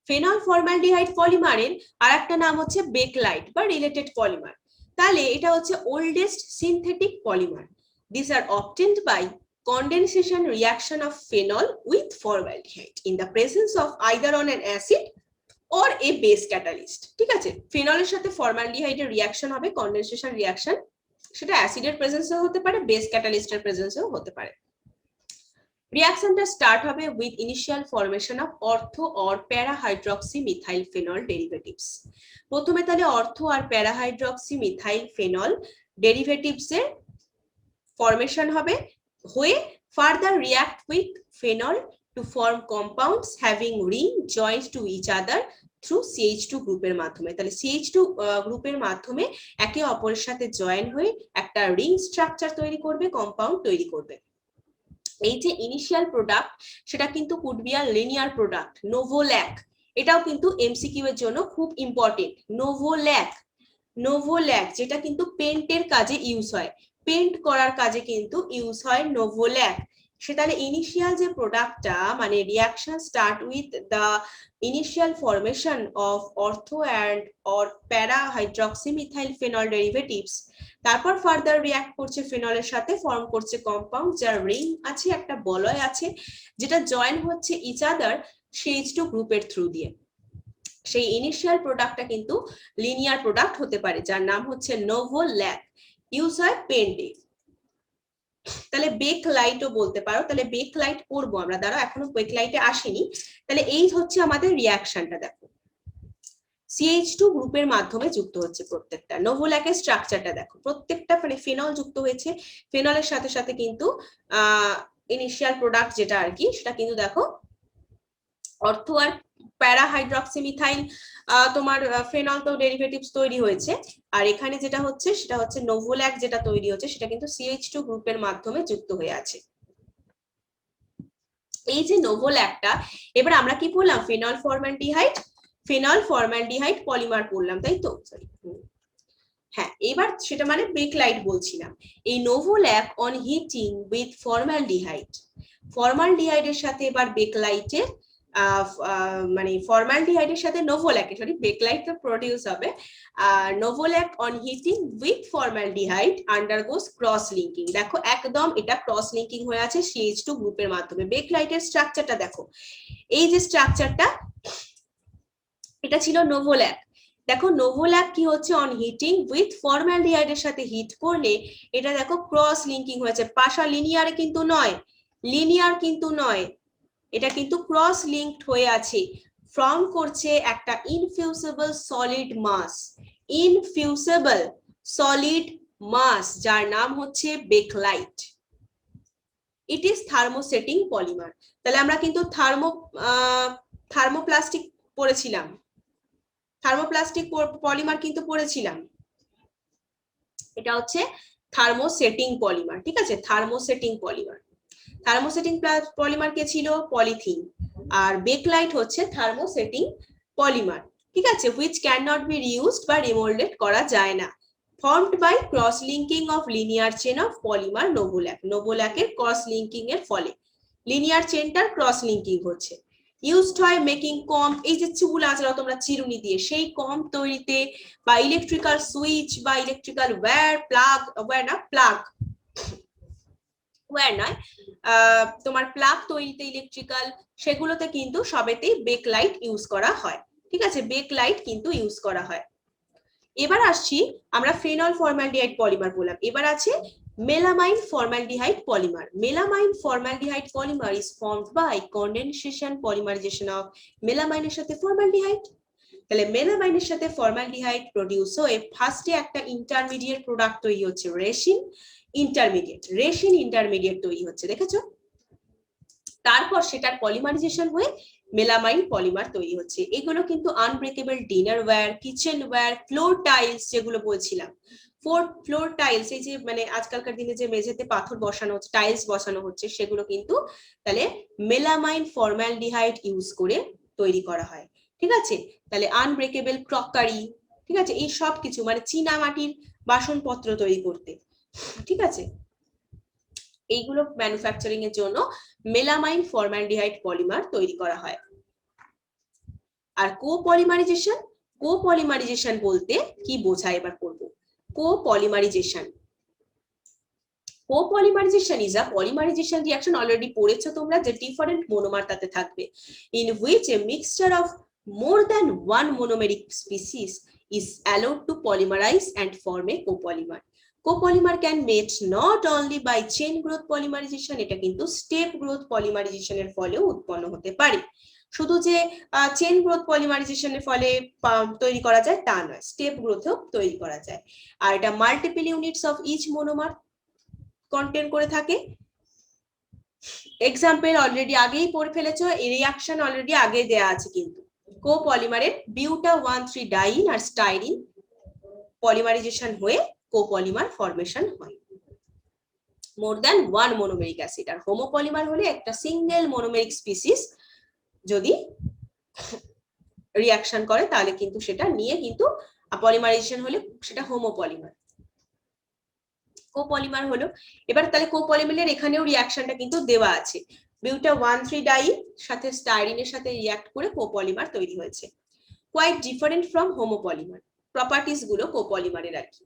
ফেনল ফর্মালডিহাইড পলিমারের আরেকটা নাম হচ্ছে বেকলাইট বা রিলেটেড পলিমার। তাহলে এটা হচ্ছে oldest synthetic polymer. These are obtained by condensation reaction of phenol with formaldehyde in the presence of either on an acid or a base catalyst, ঠিক আছে। ফেনলের সাথে ফর্মালডিহাইডের রিঅ্যাকশন হবে কন্ডেনসেশন রিঅ্যাকশন, সেটা অ্যাসিডের প্রেজেন্সেও হতে পারে, বেস ক্যাটালিস্টের প্রেজেন্সেও হতে পারে। রিঅ্যাকশনটা স্টার্ট হবে with initial formation of ortho or para hydroxy methyl phenol derivatives. প্রথমে তাহলে অর্থো আর para hydroxy methyl phenol derivatives এর ফরমেশন হবে, হয়ে further react with phenol to form compounds having ring joint to each other through CH2 গ্রুপের মাধ্যমে। তাহলে CH2 গ্রুপের মাধ্যমে একে অপরের সাথে জয়েন হয়ে একটা রিং স্ট্রাকচার তৈরি করবে, কম্পাউন্ড তৈরি করবে। এই যে ইনিশিয়াল প্রোডাক্ট সেটা কিন্তু could be a linear product. Novolac, এটাও কিন্তু এমসিকিউ এর জন্য খুব ইম্পর্টেন্ট। নোভোল্যাক, নোভোল্যাক যেটা কিন্তু পেন্টের কাজে ইউজ হয়, পেন্ট করার কাজে কিন্তু ইউজ হয় নোভোল্যাক। সে তাহলে ইনিশিয়াল যে প্রোডাক্টটা মানে reaction start with the initial formation of অর্থো and or para hydroxy methyl phenol derivatives, তারপর ফার্দার রিঅ্যাক্ট করছে ফেনলের সাথে, ফর্ম করছে কম্পাউন্ড যার রিং আছে, একটা বলয় আছে, যেটা জয়েন হচ্ছে ইচ আদার CH2 গ্রুপের থ্রু দিয়ে। সেই ইনিশিয়াল প্রোডাক্টটা কিন্তু লিনিয়ার প্রোডাক্ট হতে পারে যার নাম হচ্ছে নোভোল্যাক, ইউজ হয় পেন্টে। তাহলে বেকলাইটও বলতে পারো। তাহলে বেকলাইট পড়বো আমরা, দাঁড়াও এখনো বেকলাইটে আসেনি। তাহলে এই হচ্ছে আমাদের রিঅ্যাকশনটা, দেখো CH2 গ্রুপের মাধ্যমে যুক্ত হচ্ছে প্রত্যেকটা। নোভোল্যাকের স্ট্রাকচারটা দেখো, প্রত্যেকটা মানে ফেনল যুক্ত হয়েছে, ফেনলের সাথে সাথে কিন্তু ইনিশিয়াল প্রোডাক্ট যেটা আর কি সেটা কিন্তু দেখো অর্থো আর প্যারা হাইড্রক্সি মিথাইল তোমার ফেনল তো ডেরিভেটিভস তৈরি হয়েছে, আর এখানে যেটা হচ্ছে সেটা হচ্ছে নোভোল্যাক যেটা তৈরি হচ্ছে সেটা কিন্তু CH2 গ্রুপের মাধ্যমে যুক্ত হয়ে আছে। এই যে নোভোল্যাকটা, এবার আমরা কি বললাম, phenol formaldehyde, phenol formaldehyde polymer পড়লাম, তাই তো? সরি, হ্যাঁ, এবার সেটা মানে বেকলাইট বলছিলাম। এই novolac on heating with formaldehyde, ফর্মালডিহাইডের সাথে এবার বেকলাইটের মানে ফর্মালডিহাইডের সাথে নোভোল্যাকের, সরি বেকলাইট তো প্রোডিউস হবে, novolac on heating with formaldehyde undergoes cross linking. দেখো একদম এটা ক্রস লিঙ্কিং হয়ে আছে CH2 গ্রুপের মাধ্যমে। বেকলাইটের স্ট্রাকচারটা দেখো, এই যে স্ট্রাকচারটা এটা ছিল নোভোল্যাক, দেখো নোভোল্যাক কি হচ্ছে, অন হিটিং উইথ ফর্মালডিহাইডের সাথে হিট করলে এটা দেখো ক্রস লিঙ্কিং হয়েছে, পাশা লিনিয়ারে কিন্তু নয়, লিনিয়ার কিন্তু নয়, এটা কিন্তু ক্রস লিঙ্কড হয়ে আছে, ফর্ম করছে একটা ইনফিউসিবল সলিড মাস, ইনফিউসিবল সলিড মাস যার নাম হচ্ছে backlight. It is thermosetting polymer. তাহলে আমরা কিন্তু থার্মোপ্লাস্টিক পড়েছিলাম, থার্মোপ্লাস্টিক পলিমার কিন্তু পড়েছিলাম, এটা হচ্ছে থার্মোসেটিং পলিমার, ঠিক আছে, থার্মোসেটিং পলিমার। থার্মোসেটিং পলিমার কে ছিল, পলিথিন, আর বেকলাইট হচ্ছে থার্মোসেটিং পলিমার, ঠিক আছে, which cannot be reused বা রিমোল্ডেড করা যায় না, formed by cross linking of linear chain of polymer novolac, নোভোল্যাকের ক্রস লিঙ্কিং এর ফলে লিনিয়ার চেনটার ক্রস লিঙ্কিং হচ্ছে, ইউজড হয় মেকিং কম্প, এই যে চুল আঁচড়াও তোমরা চিরুনি দিয়ে, সেই কম্প তৈরিতে, বা ইলেকট্রিক্যাল সুইচ বা ইলেকট্রিক্যাল ওয়্যার, প্লাগ, ওয়্যার না প্লাগ, ওয়্যার নয়, তোমার প্লাগ তৈরিতে ইলেকট্রিক্যাল, সেগুলোতে কিন্তু সবেতেই বেকলাইট ইউজ করা হয়, ঠিক আছে, বেকলাইট কিন্তু ইউজ করা হয়। এবার আসছি আমরা ফেনল ফর্মালডিহাইড পলিমার বললাম, এবার আছে melamine formaldehyde polymer. Melamine formaldehyde polymer is formed by condensation polymerization of মেলামাইনের সাথে ফর্মালডিহাইড। তাহলে মেলামাইনের সাথে ফর্মালডিহাইড প্রোডিউস হয়ে ফার্স্টে একটা ইন্টারমিডিয়েট প্রোডাক্ট তৈরি হচ্ছে, রেসিন ইন্টারমিডিয়েট, রেসিন ইন্টারমিডিয়েট তৈরি হচ্ছে, দেখেছো, তারপর সেটার পলিমারাইজেশন হয়ে মেলামাইন পলিমার তৈরি হচ্ছে। এগুলো কিন্তু unbreakable dinner ware, kitchen ware, floor tiles যেগুলো বলছিলাম, ফ্লোর টাইলস, এই যে মানে আজকালকার দিনে যে মেঝেতে পাথর বসানো হচ্ছে, টাইলস বসানো হচ্ছে, সেগুলো কিন্তু তাহলে মেলামাইন ফর্মালডিহাইড ইউজ করে তৈরি করা হয়, ঠিক আছে। তাহলে আনব্রেকেবল ক্রকারি, ঠিক আছে, এই সব কিছু মানে চীনা মাটির বাসনপত্র তৈরি করতে, ঠিক আছে, এইগুলো ম্যানুফ্যাকচারিং এর জন্য মেলামাইন ফর্মালডিহাইড পলিমার তৈরি করা হয়। আর কোপলিমারাইজেশন, কোপলিমারাইজেশন বলতে কি বোঝায় এবার করব। Copolymerization, copolymerization is a polymerization reaction, already পড়েছো তোমরা, যে ডিফারেন্ট মোনোমার তাতে থাকবে, in which a mixture of more than one monomeric species is allowed to polymerize and form a copolymer. Copolymer can made not only by chain growth polymerization, এটা কিন্তু step growth পলিমারাইজেশনের ফলেও উৎপন্ন হতে পারে, শুধু যে চেন গ্রোথ পলিমারাইজেশনের ফলে তৈরি করা যায় তা নয়, স্টেপ গ্রোথেও তৈরি করা যায়। আর এটা multiple units of each monomer contain করে থাকে। এক্সাম্পল অলরেডি আগেই পড়ে ফেলেছো, এই রিঅ্যাকশন অলরেডি আগে দেয়া আছে, কিন্তু কোপলিমারের বিউটা 1,3 ডাইন আর স্টাইরিন পলিমারাইজেশন হয়ে কোপলিমার ফরমেশন হয়, মোর দ্যান ওয়ান মোনোমেরিক অ্যাসিড। আর হোমোপলিমার হলে একটা সিঙ্গেল মোনোমেরিক স্পিসিস যদি রিঅ্যাকশন করে তাহলে কিন্তু সেটা নিয়ে কিন্তু পলিমারাইজেশন হলে সেটা হোমোপলিমার। কোপলিমার হলো, এবার তাহলে কোপলিমারের এখানেও রিঅ্যাকশনটা কিন্তু দেওয়া আছে, বিউটা 1,3 ডাইন সাথে স্টাইরিনের সাথে রিঅ্যাক্ট করে কোপলিমার তৈরি হয়েছে, quite different from homopolymer, properties গুলো কোপলিমারের আর কি।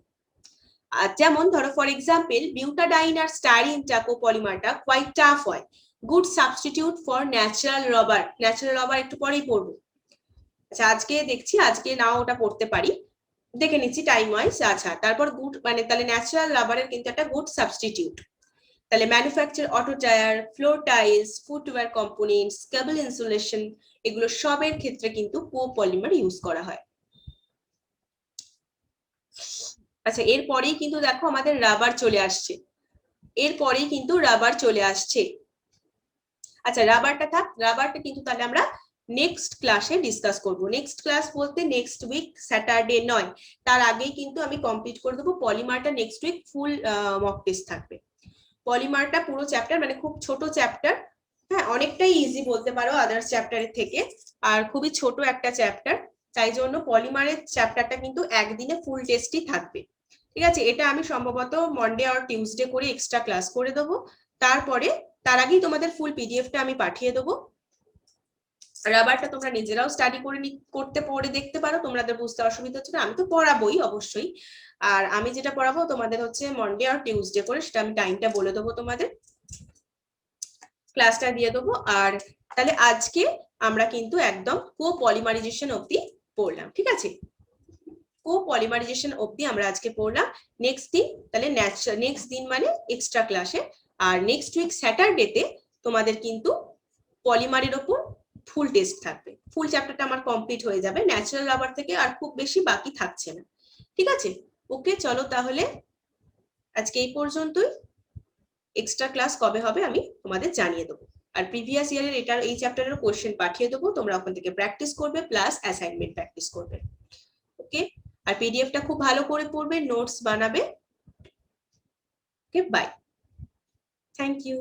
আর যেমন ধরো ফর এক্সাম্পল বিউটাডাইন আর স্টাইরিনটা কোপলিমারটা কোয়াইট টাফ হয়, good substitute for natural rubber, natural rubber একটু পরেই পড়বো, আচ্ছা আজকে দেখছি, আজকে নাও ওটা পড়তে পারি, দেখে নিচ্ছি টাইম ওয়াইজ। আচ্ছা তারপর গুড মানে তাহলে ন্যাচারাল রাবারের কিন্তু একটা গুড সাবস্টিটিউট, তাহলে manufacture auto tyre, floor tiles, footwear components, cable insulation, এগুলো সবের ক্ষেত্রে কিন্তু কোপলিমার ইউজ করা হয়। আচ্ছা এরপরেই কিন্তু দেখো আমাদের রাবার চলে আসছে, এরপরেই কিন্তু রাবার চলে আসছে। আচ্ছা রাবারটা থাক, রাবারটা কিন্তু তাহলে আমরা নেক্সট ক্লাসে ডিসকাস করব। নেক্সট ক্লাস বলতে নেক্সট উইক স্যাটারডে নয়, তার আগেই কিন্তু আমি কমপ্লিট করে দেবো পলিমারটা, next week full mock test থাকবে। পলিমারটা পুরো চ্যাপ্টার মানে খুব ছোট চ্যাপ্টার, হ্যাঁ অনেকটাই ইজি বলতে পারো আদার্স চ্যাপ্টারের থেকে, আর খুবই ছোট একটা চ্যাপ্টার, তাই জন্য পলিমারের চ্যাপ্টারটা কিন্তু একদিনে ফুল টেস্টই থাকবে, ঠিক আছে। এটা আমি সম্ভবত মন্ডে আর টিউসডে করে এক্সট্রা ক্লাস করে দেবো, তারপরে তার আগেই তোমাদের ফুল পিডিএফটা আমি পাঠিয়ে দেবো। রাবারটা তোমরা নিজেরাও স্টাডি করে করতে পড়ে দেখতে পারো, তোমাদের বুঝতে অসুবিধা হচ্ছে না, আমি তো পড়াবোই অবশ্যই, আর আমি যেটা পড়াবো তোমাদের হচ্ছে মন্ডে আর টিউসডে করে, সেটা আমি টাইমটা বলে দেবো, তোমাদের ক্লাসটা দিয়ে দেবো। আর তাহলে আজকে আমরা কিন্তু একদম কোপলিমারাইজেশন অবধি পড়লাম, ঠিক আছে। কোপলিমারাইজেশন অবধি আমরা আজকে পড়লাম। নেক্সট দিন তাহলে নেক্সট দিন মানে এক্সট্রা ক্লাসে, আর নেক্সট উইক স্যাটারডেতে তোমাদের কিন্তু পলিমারের ওপর ফুল টেস্ট থাকবে। ফুল চ্যাপ্টারটা আমার কমপ্লিট হয়ে যাবে, ন্যাচারাল রাবার থেকে আর খুব বেশি বাকি থাকছে না। ঠিক আছে, ওকে চলো তাহলে আজকে এই পর্যন্তই। এক্সট্রা ক্লাস কবে হবে আমি তোমাদের জানিয়ে দেবো, আর প্রিভিয়াস ইয়ারের এটার এই চ্যাপ্টারের কোশ্চেন পাঠিয়ে দেবো, তোমরা ওখান থেকে প্র্যাকটিস করবে প্লাস অ্যাসাইনমেন্ট প্র্যাকটিস করবে। ওকে, আর পিডিএফটা খুব ভালো করে পড়বে, নোটস বানাবে। ওকে, বাই, থ্যাংক ইউ।